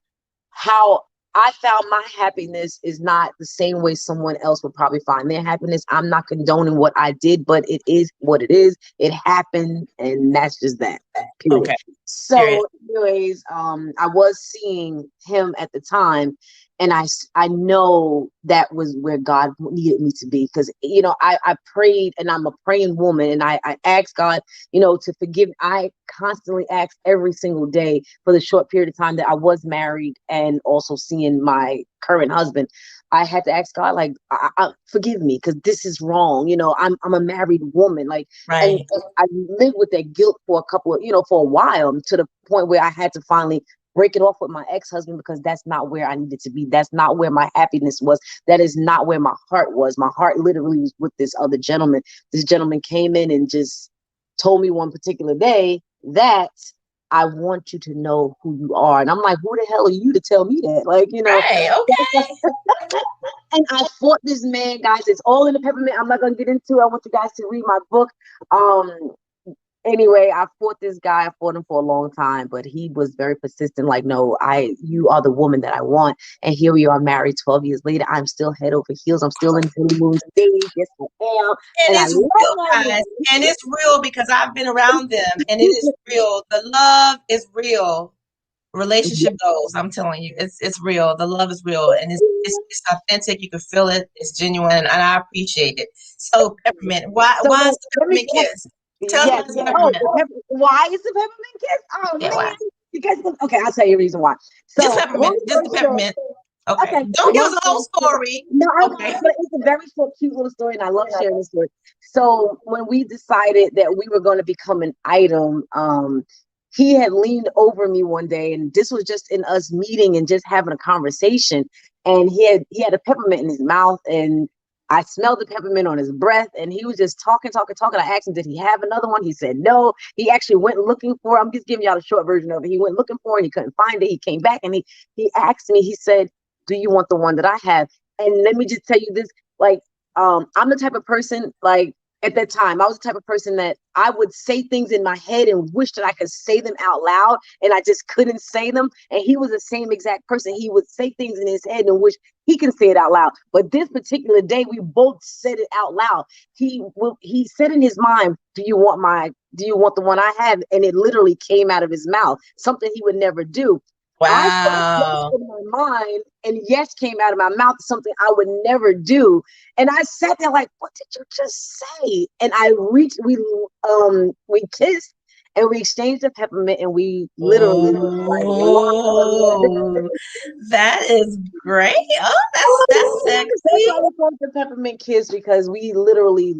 How I found my happiness is not the same way someone else would probably find their happiness. I'm not condoning what I did, but it is what it is. It happened, and that's just that. Period. Okay. Period. So, anyways, I was seeing him at the time, And I know that was where God needed me to be, because I prayed, and I'm a praying woman, and I asked God, to forgive. I constantly ask every single day for the short period of time that I was married and also seeing my current husband. I had to ask God, like, forgive me, because this is wrong. I'm a married woman, like, and Right. I lived with that guilt for a couple of, for a while, to the point where I had to finally break it off with my ex-husband, because that's not where I needed to be. That's not where my happiness was. That is not where my heart was. My heart literally was with this other gentleman. This gentleman came in and just told me one particular day that I want you to know who you are. And I'm like, who the hell are you to tell me that? Like, Right. Okay. and I fought this man, guys. It's all in the peppermint. I'm not gonna get into it. I want you guys to read my book. Anyway, I fought this guy. I fought him for a long time, but he was very persistent. Like, no, you are the woman that I want. And here we are, married 12 years later. I'm still head over heels. I'm still in the honeymoon stage. Yes, I am. And And I it's love real, my guys. man. And it's real because I've been around them, and it is real. The love is real. Relationship goals. I'm telling you, it's real. The love is real, and it's authentic. You can feel it. It's genuine, and I appreciate it. So peppermint. So Why is the let me peppermint kiss? Tell us yes. why it's the Oh, peppermint. why is the peppermint kiss? Oh Yeah, why? man. Because okay, I'll tell you the reason why. Just So long peppermint. Just story the short, peppermint. Okay. okay, Don't give us long a whole story short. story. No, I Okay. won't, but it's a very short, cute little story, and I love sharing this story. So when we decided that we were going to become an item, he had leaned over me one day, and this was just in us meeting and just having a conversation. And he had a peppermint in his mouth, and I smelled the peppermint on his breath, and he was just talking, talking, talking. I asked him, did he have another one? He said no. He actually went looking for it. I'm just giving y'all the short version of it. He went looking for it, and he couldn't find it. He came back, and he asked me, he said, do you want the one that I have? And let me just tell you this, like, I'm the type of person, like, at that time, I was the type of person that I would say things in my head and wish that I could say them out loud, and I just couldn't say them. And he was the same exact person. He would say things in his head and wish he can say it out loud. But this particular day, we both said it out loud. He said in his mind, do you want the one I have? And it literally came out of his mouth, something he would never do. I said yes Wow. in my mind, and yes came out of my mouth, something I would never do. And I sat there like, what did you just say? And we kissed, and we exchanged a peppermint, and we literally like locked Oh, that is great. Oh, that's That's why sexy. we call it the peppermint kiss, because we literally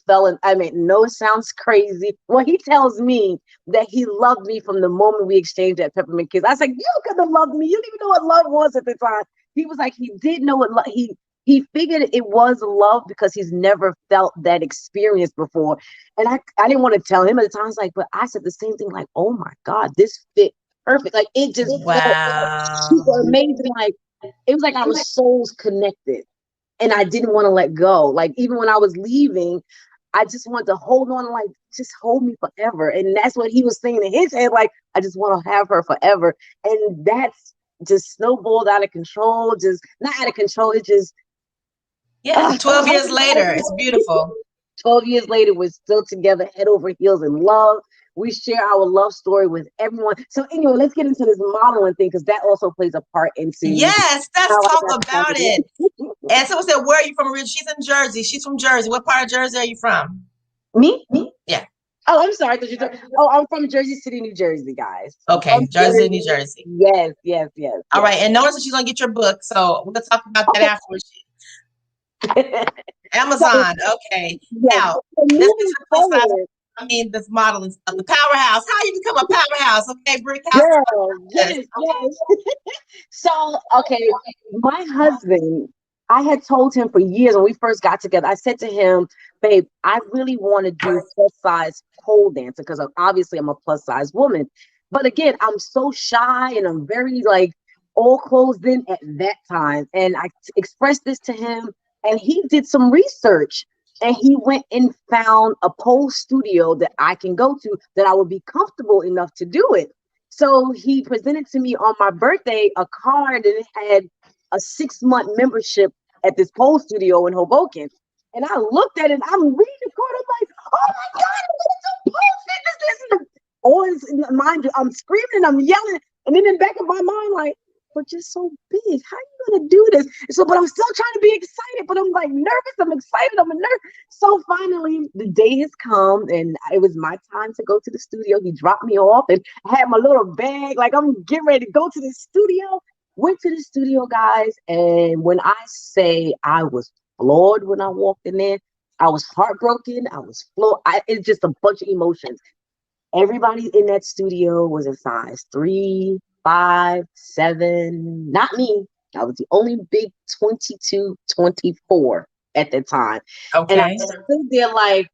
fell in. I mean, no, it sounds crazy. Well, he tells me that he loved me from the moment we exchanged that peppermint kiss. I was like, you could have loved me. You didn't even know what love was at the time. He was like, he did know what he figured it was love because he's never felt that experience before. And I didn't want to tell him at the time. I was like, but I said the same thing, like, oh my God, this fit perfect. Like, it just felt super Wow. amazing. Like, it was like our souls connected, and I didn't want to let go. Like, even when I was leaving, I just wanted to hold on, like, just hold me forever. And that's what he was saying in his head, like, I just want to have her forever. And that's just snowballed out of control, just not out of control. It just Yeah, 12 years later, it's beautiful. 12 years later, we're still together, head over heels in love. We share our love story with everyone. So anyway, let's get into this modeling thing, because that also plays a part into Yes, let's how I talk got about started. it. And someone said, where are you from? She's in Jersey. She's from Jersey. What part of Jersey are you from? Me? Yeah. Oh, I'm sorry. Oh, I'm from Jersey City, New Jersey, guys. I'm from Okay. Jersey, New Jersey. Jersey. Yes, yes, yes, All yes. right. And notice that she's going to get your book. So we're going to talk about that afterwards. Okay. So, Amazon. Okay. yes. Now, So let's get moving to the plus side. forward, I mean, this modeling stuff. The Powerhouse. How you become a powerhouse? Okay, Brick House. girl, Yes. yes, yes. So, okay, my husband, I had told him for years when we first got together, I said to him, babe, I really want to do plus size pole dancing, because obviously I'm a plus size woman. But again, I'm so shy, and I'm very like all closed in at that time. And I expressed this to him, and he did some research. And he went and found a pole studio that I can go to, that I would be comfortable enough to do it. So he presented to me on my birthday a card, and it had a 6-month membership at this pole studio in Hoboken. And I looked at it, and I'm reading the card. I'm like, oh my God, I'm going to do pole fitness. This is all in mind you, I'm screaming, I'm yelling. And then in the back of my mind, like, but you're so big. How you gonna do this? So, but I'm still trying to be excited, but I'm like nervous. I'm excited. I'm a nerd. So finally, the day has come, and it was my time to go to the studio. He dropped me off, and I had my little bag, like I'm getting ready to go to the studio. Went to the studio, guys, and when I say I was floored when I walked in there, I was heartbroken. I was floored. It's just a bunch of emotions. Everybody in that studio was a size 3, 5, 7. Not me. I was the only big 22, 24 at the time. And I Okay. stood there like,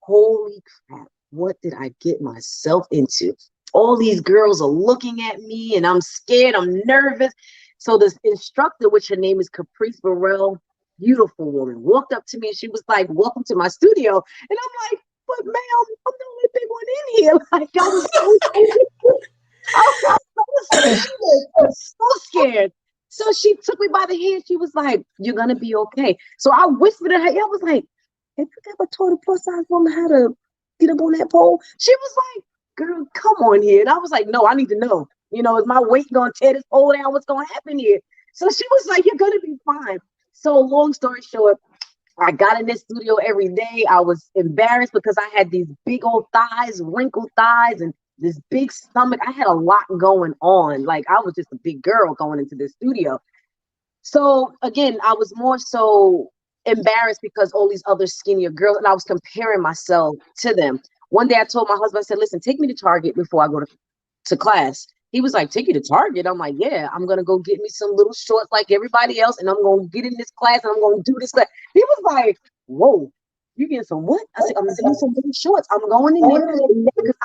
holy crap, what did I get myself into? All these girls are looking at me and I'm scared, I'm nervous. So this instructor, which her name is Caprice Burrell, beautiful woman, walked up to me and she was like, welcome to my studio. And I'm like, but ma'am, I'm the only big one in here. Like I was so I was so scared. I was so scared. So she took me by the hand. She was like, you're gonna be okay. So I whispered in her ear, I was like, have you ever taught a plus size woman how to get up on that pole? She was like, girl, come on here. And I was like, no, I need to know. Is my weight gonna tear this pole down? What's gonna happen here? So she was like, you're gonna be fine. So long story short, I got in this studio every day. I was embarrassed because I had these big old thighs, wrinkled thighs, and this big stomach. I had a lot going on. Like I was just a big girl going into this studio. So again, I was more so embarrassed because all these other skinnier girls, and I was comparing myself to them. One day I told my husband, I said, listen, take me to Target before I go to class. He was like, take you to Target. I'm like, yeah, I'm going to go get me some little shorts like everybody else. And I'm going to get in this class and I'm going to do this class. He was like, whoa, you getting some what? I said, I'm getting some little shorts. I'm going in there because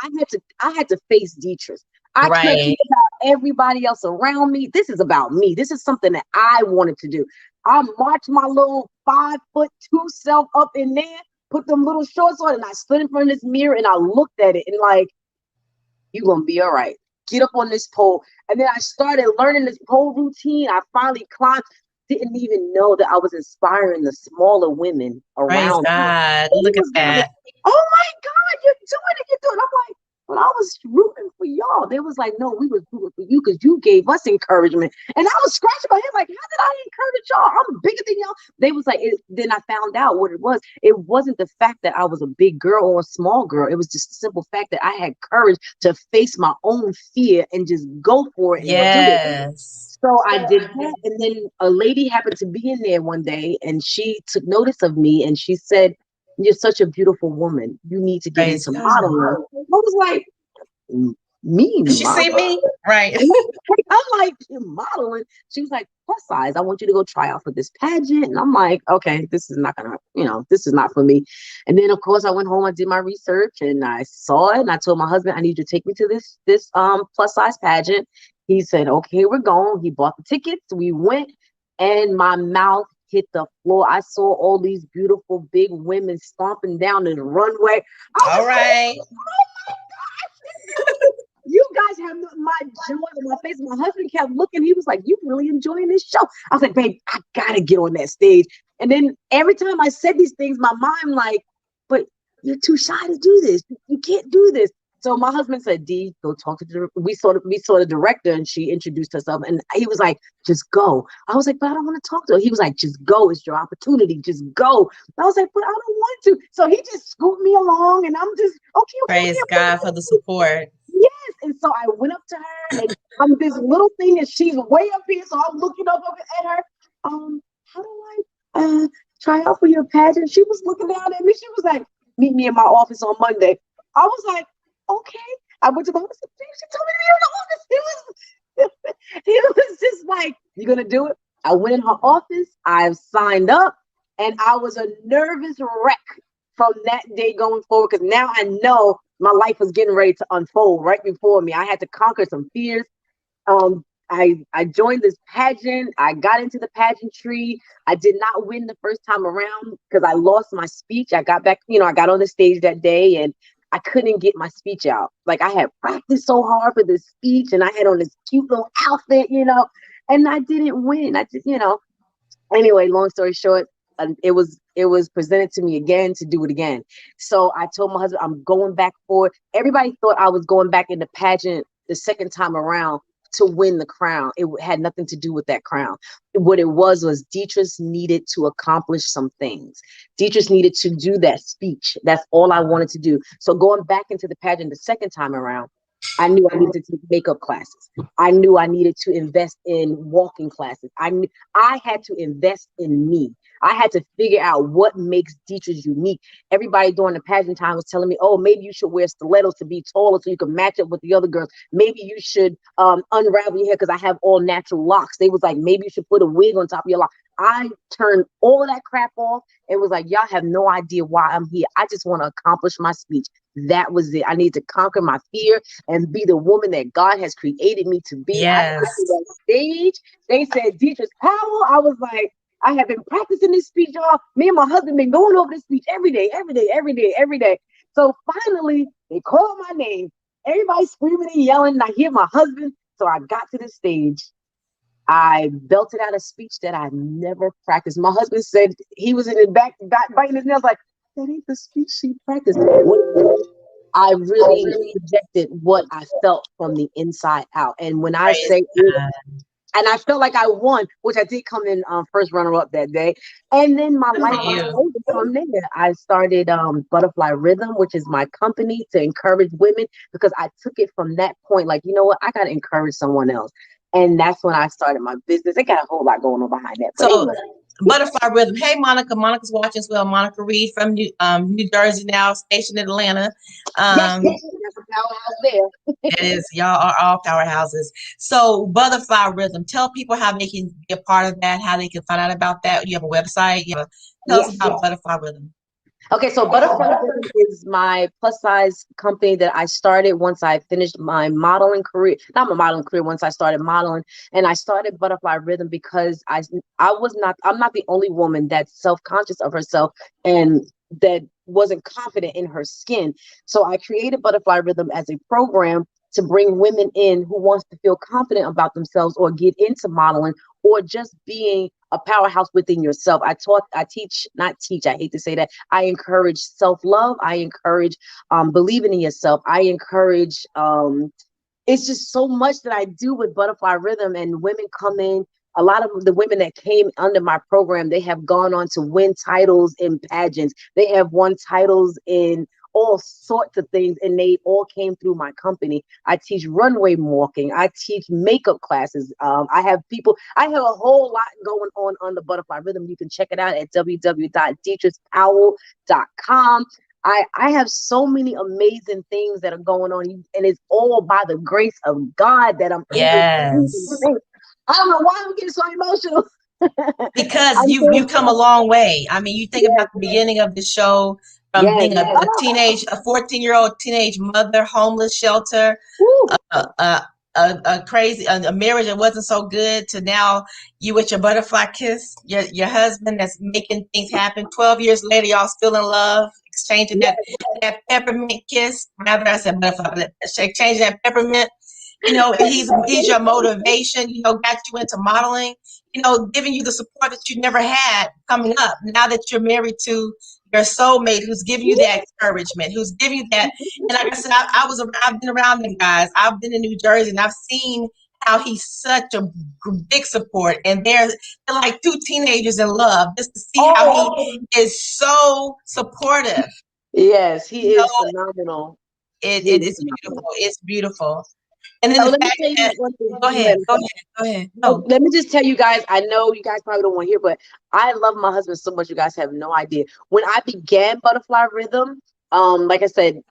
I had to face Detras. I can't Right. think about everybody else around me. This is about me. This is something that I wanted to do. I marched my little 5'2" self up in there, put them little shorts on, and I stood in front of this mirror and I looked at it and like, you're gonna be all right. Get up on this pole. And then I started learning this pole routine. I finally climbed, didn't even know that I was inspiring the smaller women Praise around me. God. And he Look at was that. like, oh my God, you're doing it, you're doing it. I'm like, but I was rooting for y'all. They was like, no, we was rooting for you because you gave us encouragement. And I was scratching my head like, how did I encourage y'all? I'm bigger than y'all. They was like, then I found out what it was. It wasn't the fact that I was a big girl or a small girl. It was just the simple fact that I had courage to face my own fear and just go for it and do it. Yes. So I did that. And then a lady happened to be in there one day and she took notice of me and she said, you're such a beautiful woman. You need to get Praise into God. modeling. I was like, me Did she see modeling? me? Right. I'm like, you're modeling. She was like, plus size. I want you to go try out for this pageant. And I'm like, okay, this is not gonna, this is not for me. And then of course I went home, I did my research and I saw it and I told my husband, I need you to take me to this plus size pageant. He said, okay, we're going. He bought the tickets. We went and my mouth hit the floor. I saw all these beautiful big women stomping down the runway. I All was like, right. you guys have my joy on my face. My husband kept looking. He was like, you really enjoying this show? I was like, babe, I gotta get on that stage. And then every time I said these things, my mind like, but you're too shy to do this. You can't do this. So my husband said, D, go talk to we saw the director and she introduced herself and he was like, just go. I was like, but I don't want to talk to her. He was like, just go. It's your opportunity. Just go. I was like, but I don't want to. So he just scooped me along and I'm just, Praise okay. God for the support. Yes. And so I went up to her and I'm this little thing and she's way up here. So I'm looking up at her. How do I try out for your pageant? She was looking down at me. She was like, meet me in my office on Monday. I was like, okay. I went to my office. She told me to be in the office. He was just like, you gonna do it? I went in her office. I signed up and I was a nervous wreck from that day going forward because now I know my life was getting ready to unfold right before me. I had to conquer some fears. I joined this pageant. I got into the pageantry. I did not win the first time around because I lost my speech. I got back, I got on the stage that day and I couldn't get my speech out. Like I had practiced so hard for this speech and I had on this cute little outfit, and I didn't win. I just, anyway, long story short, it was presented to me again to do it again. So I told my husband I'm going back for it. Everybody thought I was going back in the pageant the second time around to win the crown. It had nothing to do with that crown. What it was Detras needed to accomplish some things. Detras needed to do that speech. That's all I wanted to do. So going back into the pageant the second time around, I knew I needed to take makeup classes. I knew I needed to invest in walking classes. I knew I had to invest in me. I had to figure out what makes Detras unique. Everybody during the pageant time was telling me, oh, maybe you should wear stilettos to be taller so you can match up with the other girls. Maybe you should unravel your hair because I have all natural locks. They was like, maybe you should put a wig on top of your lock. I turned all of that crap off and was like, y'all have no idea why I'm here. I just want to accomplish my speech. That was it. I need to conquer my fear and be the woman that God has created me to be. I got to that stage. They said, Detras Powell. I was like, I have been practicing this speech, y'all. Me and my husband been going over this speech every day. So finally, they called my name. Everybody screaming and yelling. And I hear my husband. So I got to the stage. I belted out a speech that I never practiced. My husband said he was in the back biting his nails like, that ain't the speech she practiced. I really projected what I felt from the inside out. And when I say it, and I felt like I won, which I did come in first runner-up that day. And then my life unfolded from there. I started Butterfly Rhythm, which is my company to encourage women, because I took it from that point. Like, you know what? I got to encourage someone else. And that's when I started my business. It got a whole lot going on behind that. But anyway. Butterfly Rhythm. Hey, Monica. Monica's watching as well. Monica Reed from New Jersey now, stationed in Atlanta. Yes, that's a powerhouse there. It is. Y'all are all powerhouses. So Butterfly Rhythm. Tell people how they can be a part of that, how they can find out about that. You have a website. Tell us about Butterfly Rhythm. Okay, so Butterfly Rhythm is my plus size company that I started once I finished my modeling career. Not my modeling career, once I started modeling. And I started Butterfly Rhythm because I'm not the only woman that's self-conscious of herself and that wasn't confident in her skin. So I created Butterfly Rhythm as a program to bring women in who wants to feel confident about themselves or get into modeling or just being a powerhouse within yourself. I hate to say that. I encourage self-love. I encourage believing in yourself. I encourage, it's just so much that I do with Butterfly Rhythm, and women come in. A lot of the women that came under my program, they have gone on to win titles in pageants. They have won titles in all sorts of things, and they all came through my company. I teach runway walking. I teach makeup classes. I have a whole lot going on the Butterfly Rhythm. You can check it out at www.detraspowell.com. I have so many amazing things that are going on, and it's all by the grace of God that I'm able to do these things. I don't know why I'm getting so emotional. Because you've come a long way. I mean, you think about the beginning of the show, from being a 14-year-old teenage mother, homeless shelter, a crazy a marriage that wasn't so good, to now you with your butterfly kiss, your husband that's making things happen. 12 years later, y'all still in love, exchanging that peppermint kiss. Rather, I said butterfly, but exchanging that peppermint. He's your motivation, got you into modeling, giving you the support that you never had coming up. Now that you're married to your soulmate, who's giving you that encouragement, who's giving you that. And like I said, I've been around them guys. I've been in New Jersey, and I've seen how he's such a big support. And they're like two teenagers in love, just to see how he is so supportive. Yes, he is phenomenal. It is beautiful. It's beautiful. And then let me tell you one thing. Go ahead. No. Let me just tell you guys, I know you guys probably don't want to hear, but I love my husband so much. You guys have no idea. When I began Butterfly Rhythm, like I said,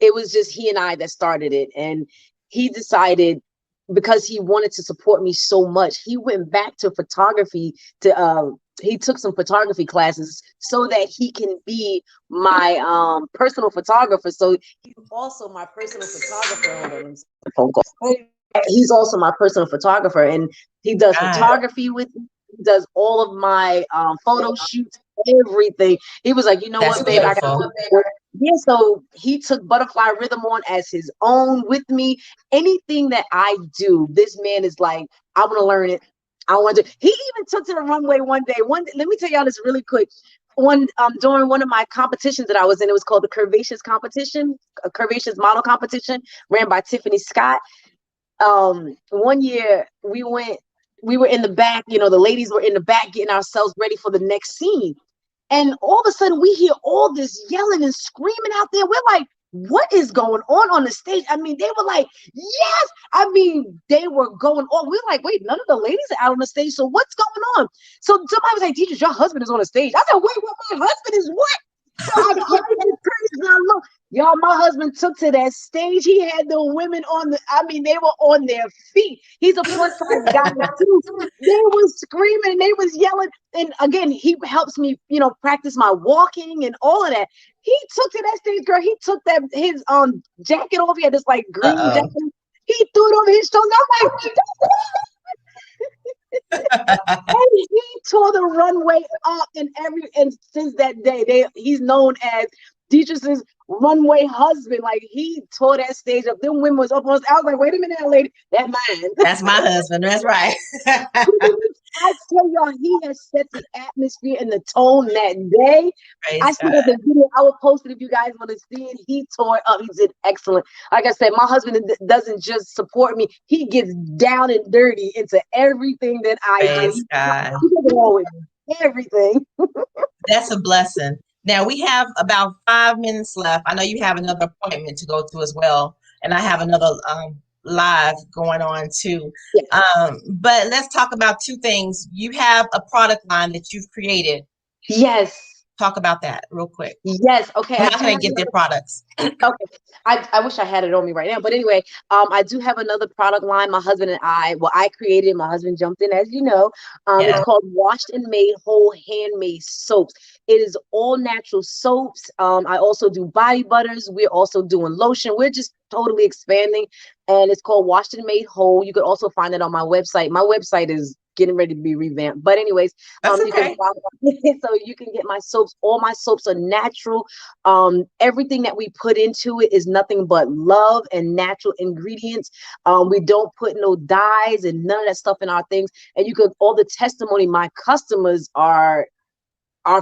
it was just he and I that started it. And he decided, because he wanted to support me so much, he went back to photography he took some photography classes so that he can be my personal photographer. So he's also my personal photographer. He's also my personal photographer, and he does photography with me. He does all of my photo shoots, everything. He was like, you know what, babe, I got so he took Butterfly Rhythm on as his own with me. Anything that I do, this man is like, I want to learn it. I want to. He even took to the runway one day. Let me tell y'all this really quick. During one of my competitions that I was in, it was called the Curvaceous competition, a Curvaceous model competition ran by Tiffany Scott. One year we were in the back, the ladies were in the back getting ourselves ready for the next scene. And all of a sudden we hear all this yelling and screaming out there. We're like, what is going on the stage? I mean, they were like, yes. I mean, they were going on. We were like, wait, none of the ladies are out on the stage. So what's going on? So somebody was like, Detras, your husband is on the stage. I said, wait, what? My husband is what? So I carried the curtains and I look. Y'all, my husband took to that stage. He had the women they were on their feet. He's a plus size guy too. They was screaming, they was yelling. And again, he helps me, practice my walking and all of that. He took to that stage, girl. He took his jacket off. He had this like green Uh-oh. jacket. He threw it over his shoulders. I'm like, and he tore the runway up, and since that day, he's known as Detras's runway husband. Like, he tore that stage up. Them women was up on us. I was like, wait a minute, lady, that's mine. That's my husband. That's right. I tell y'all, he has set the atmosphere and the tone that day. I Praise still God. have the video. I will post it if you guys want to see it. He tore it up. He did excellent. Like I said, my husband doesn't just support me. He gets down and dirty into everything that I do. Praise God. He does it all with me. Everything. That's a blessing. Now we have about 5 minutes left. I know you have another appointment to go to as well, and I have another live going on too. Yes. But let's talk about two things. You have a product line that you've created. Yes. Talk about that real quick. Yes. Okay. How can I get their products? Okay. I wish I had it on me right now. But anyway, I do have another product line. My husband and I created it. My husband jumped in, as you know. It's Yeah. called Washed and Made Whole Handmade Soaps. It is all natural soaps. I also do body butters. We're also doing lotion. We're just totally expanding. And it's called Washed and Made Whole. You could also find it on my website. My website is getting ready to be revamped. But anyways, That's you can okay. follow so you can get my soaps. All my soaps are natural. Everything that we put into it is nothing but love and natural ingredients. We don't put no dyes and none of that stuff in our things. And all the testimony, my customers are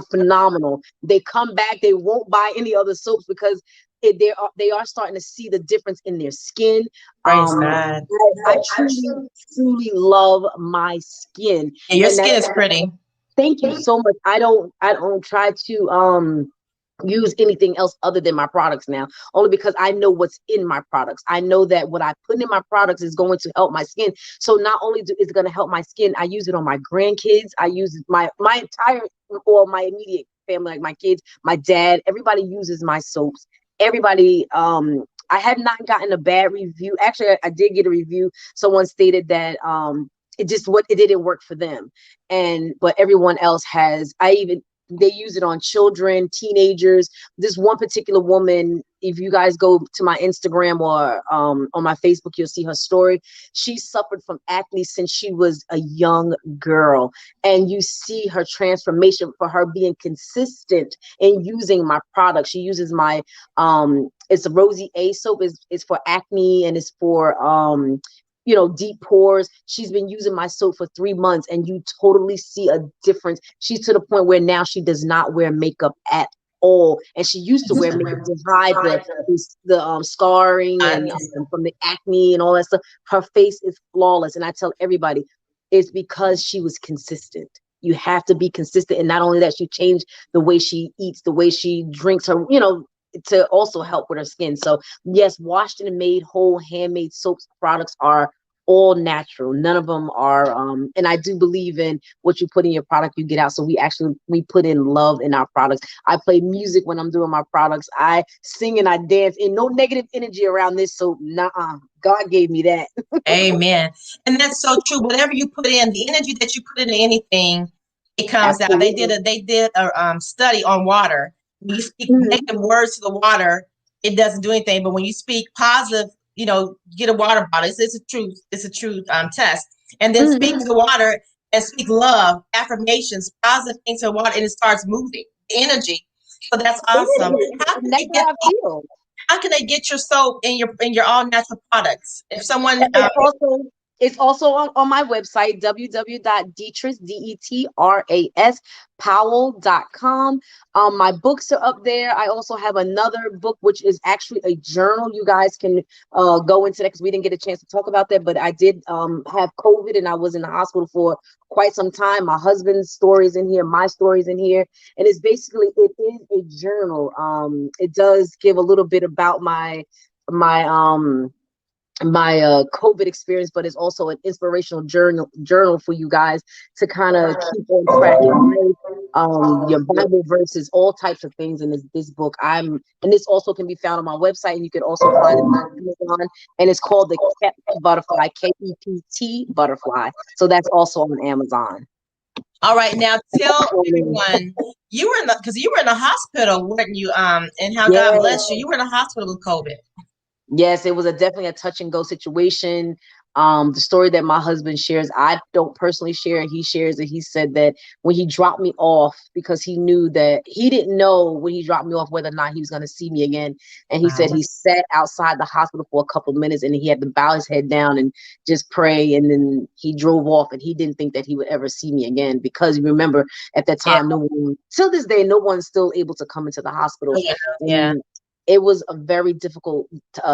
phenomenal. They come back, they won't buy any other soaps because they are starting to see the difference in their skin. Praise God. I truly love my skin. Yeah, your And skin is pretty. thank you so much. I don't try to use anything else other than my products now, only because I know what's in my products. I know that what I put in my products is going to help my skin. So not only is it going to help my skin, I use it on my grandkids. I use my entire, or my immediate family, like my kids, my dad, everybody uses my soaps. Everybody, I have not gotten a bad review. Actually, I did get a review. Someone stated that it didn't work for them. But everyone else has. They use it on children, teenagers. This one particular woman, if you guys go to my Instagram or on my Facebook, you'll see her story. She suffered from acne since she was a young girl. And you see her transformation for her being consistent in using my product. She uses my, it's a Rosy A soap. It's for acne, and it's for, deep pores. She's been using my soap for 3 months, and you totally see a difference. She's to the point where now she does not wear makeup at all, and she used to wear makeup to hide the scarring and from the acne and all that stuff. Her face is flawless, and I tell everybody, it's because she was consistent. You have to be consistent, and not only that, she changed the way she eats, the way she drinks her, to also help with her skin. So yes, washed and made whole handmade soaps products are all natural. None of them are and I do believe in what you put in your product you get out. So we put in love in our products. I play music when I'm doing my products. I sing and I dance, and no negative energy around this. So God gave me that. Amen. And that's so true. Whatever you put in, the energy that you put into anything, it comes out. Absolutely. They did a study on water. When you speak negative words to the water, it doesn't do anything. But when you speak positive, get a water bottle. It's a truth. It's a true test. And then speak to the water and speak love, affirmations, positive things to the water, and it starts moving energy. So that's awesome. How can That's they how get? I feel. How can they get your soap in your all natural products? If someone Also, It's also on my website, www.detras, Detras, Powell.com. My books are up there. I also have another book, which is actually a journal. You guys can go into that because we didn't get a chance to talk about that. But I did have COVID and I was in the hospital for quite some time. My husband's stories in here, my stories in here. And it is a journal. It does give a little bit about my COVID experience, but it's also an inspirational journal for you guys to kind of keep on track in life. Your Bible verses, all types of things in this book. And this also can be found on my website, and you can also find it on Amazon. And it's called the Kept Butterfly, KEPT Butterfly. So that's also on Amazon. All right, now tell everyone you were in the hospital, weren't you? And how God bless you. You were in the hospital with COVID. Yes, it was definitely a touch and go situation. The story that my husband shares, I don't personally share, and he shares it. He said that when he dropped me off, because he knew that he didn't know when he dropped me off whether or not he was going to see me again. And he said he sat outside the hospital for a couple of minutes and he had to bow his head down and just pray. And then he drove off, and he didn't think that he would ever see me again, because you remember at that time, no one, till this day, no one's still able to come into the hospital. Yeah. It was a very difficult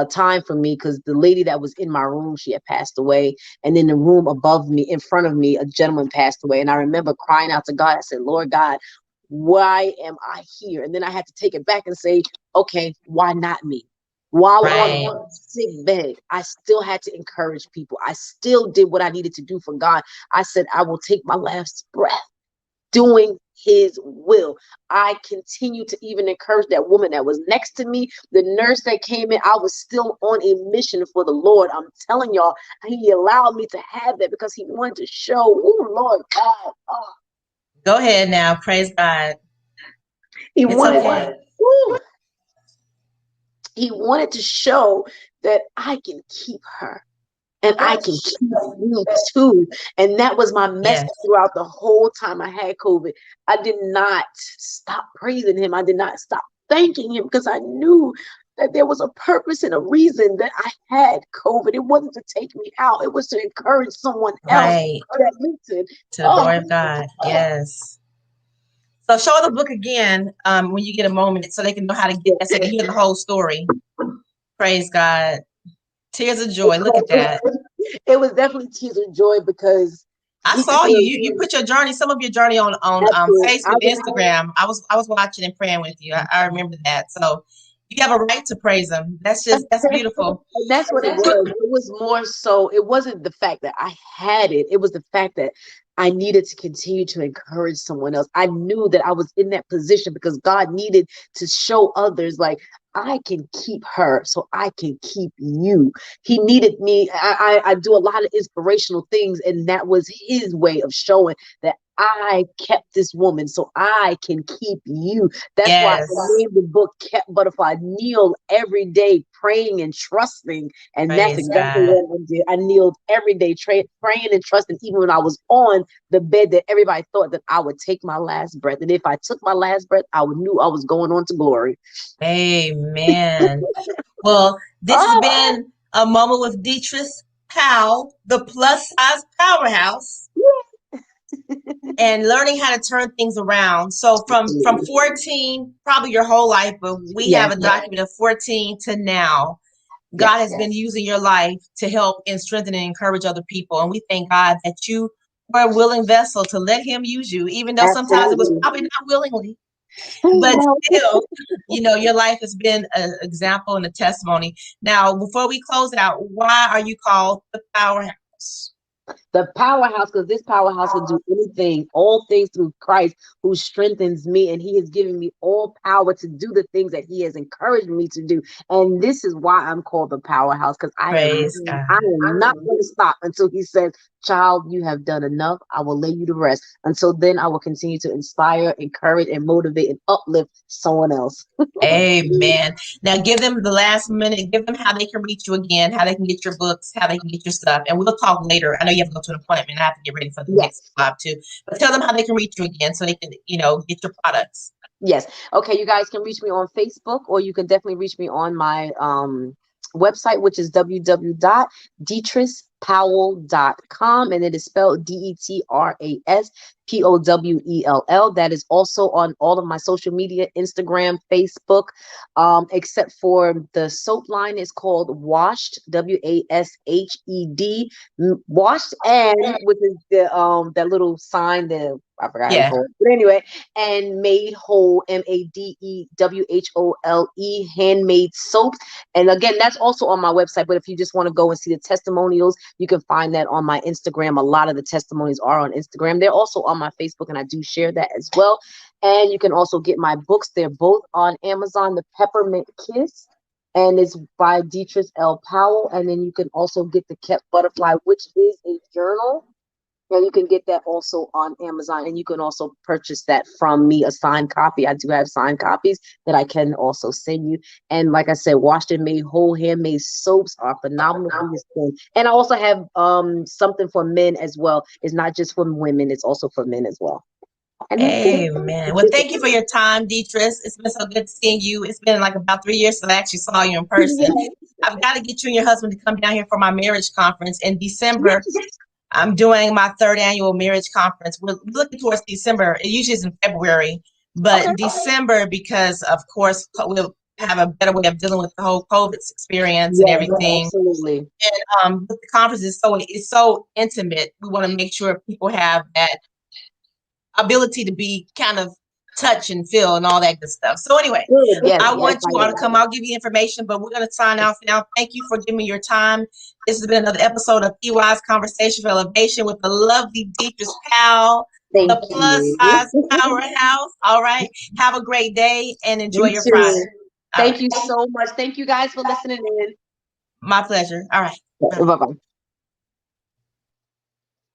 time for me, because the lady that was in my room, she had passed away. And in the room above me, in front of me, a gentleman passed away. And I remember crying out to God. I said, Lord God, why am I here? And then I had to take it back and say, okay, why not me? While on sick bed, I still had to encourage people. I still did what I needed to do for God. I said, I will take my last breath doing his will. I continue to even encourage that woman that was next to me, the nurse that came in. I was still on a mission for the Lord. I'm telling y'all, he allowed me to have that because he wanted to show, oh Lord God. Oh. Go ahead now. Praise God. He wanted to show that I can keep her. And I can keep you too. And that was my message throughout the whole time I had COVID. I did not stop praising him. I did not stop thanking him, because I knew that there was a purpose and a reason that I had COVID. It wasn't to take me out. It was to encourage someone else. To the glory of God. Yes. So show the book again when you get a moment, so they can know how to get that, so they can hear the whole story. Praise God. Tears of joy. Look at that. It was definitely tears of joy, because I saw you. You put your journey, some of your journey on Facebook, Instagram. I was watching and praying with you. I remember that. So you have a right to praise him. That's beautiful. And that's what it was. It was more so, it wasn't the fact that I had it. It was the fact that I needed to continue to encourage someone else. I knew that I was in that position because God needed to show others, like, I can keep her, so I can keep you. He needed me. I do a lot of inspirational things, and that was his way of showing that I kept this woman, so I can keep you. That's why I named the book Kept Butterfly. I kneel every day praying and trusting, and that's exactly what I did. I kneeled every day praying and trusting, even when I was on the bed that everybody thought that I would take my last breath. And if I took my last breath, I knew I was going on to glory. Amen. Well, this has been a moment with Detras Powell, the plus size powerhouse, and learning how to turn things around. So from 14, probably your whole life, but we have a document of 14 to now. God has been using your life to help and strengthen and encourage other people. And we thank God that you were a willing vessel to let him use you, even though sometimes it was probably not willingly. But still, your life has been an example and a testimony. Now, before we close out, why are you called the Powerhouse? The powerhouse, because this powerhouse will do anything, all things through Christ who strengthens me, and he has given me all power to do the things that he has encouraged me to do. And this is why I'm called the powerhouse, because I am not going to stop until he says, child, you have done enough. I will lay you to rest. Until then, I will continue to inspire, encourage, and motivate and uplift someone else. Amen. Now give them the last minute. Give them how they can reach you again, how they can get your books, how they can get your stuff. And we'll talk later. I know you have to go to an appointment. I have to get ready for the next live too. But tell them how they can reach you again so they can, get your products. Yes. Okay, you guys can reach me on Facebook, or you can definitely reach me on my website, which is www.detraspowell.com, and it is spelled DETRASPOWELL. That is also on all of my social media, Instagram, Facebook, except for the soap line is called Washed, WASHED, Washed, and which is the that little sign that I forgot how you Yeah. call it. But anyway, and Made Whole, MADEWHOLE, handmade soaps. And again, that's also on my website. But if you just want to go and see the testimonials, you can find that on my Instagram. A lot of the testimonies are on Instagram. They're also on my Facebook, and I do share that as well. And you can also get my books. They're both on Amazon. The Peppermint Kiss, and it's by Detras L. Powell. And then you can also get the Kept Butterfly, which is a journal. And you can get that also on Amazon. And you can also purchase that from me, a signed copy. I do have signed copies that I can also send you. And like I said, washed and made whole handmade soaps are phenomenal for your skin. And I also have something for men as well. It's not just for women, it's also for men as well. And that's Amen. Well, thank you for your time, Detras. It's been so good seeing you. It's been like about 3 years since I actually saw you in person. it. I've got to get you and your husband to come down here for my marriage conference in December. Yes. I'm doing my third annual marriage conference. We're looking towards December. It usually is in February, Okay. but December, because of course we'll have a better way of dealing with the whole COVID experience and Yes, everything. absolutely. And but the conference is so intimate. We want to make sure people have that ability to be kind of touch and feel and all that good stuff. So anyway, Good. Yes, I yes, want I you all to am. come. I'll give you information, but we're going to sign off now. Thank you for giving me your time. This has been another episode of EY's Conversation for Elevation with the lovely Detras Powell, Thank the plus you. size powerhouse. All right. Have a great day and enjoy You your Friday. too. All Thank right. you so much. Thank you guys for listening in. My pleasure. All right. Bye. Bye bye.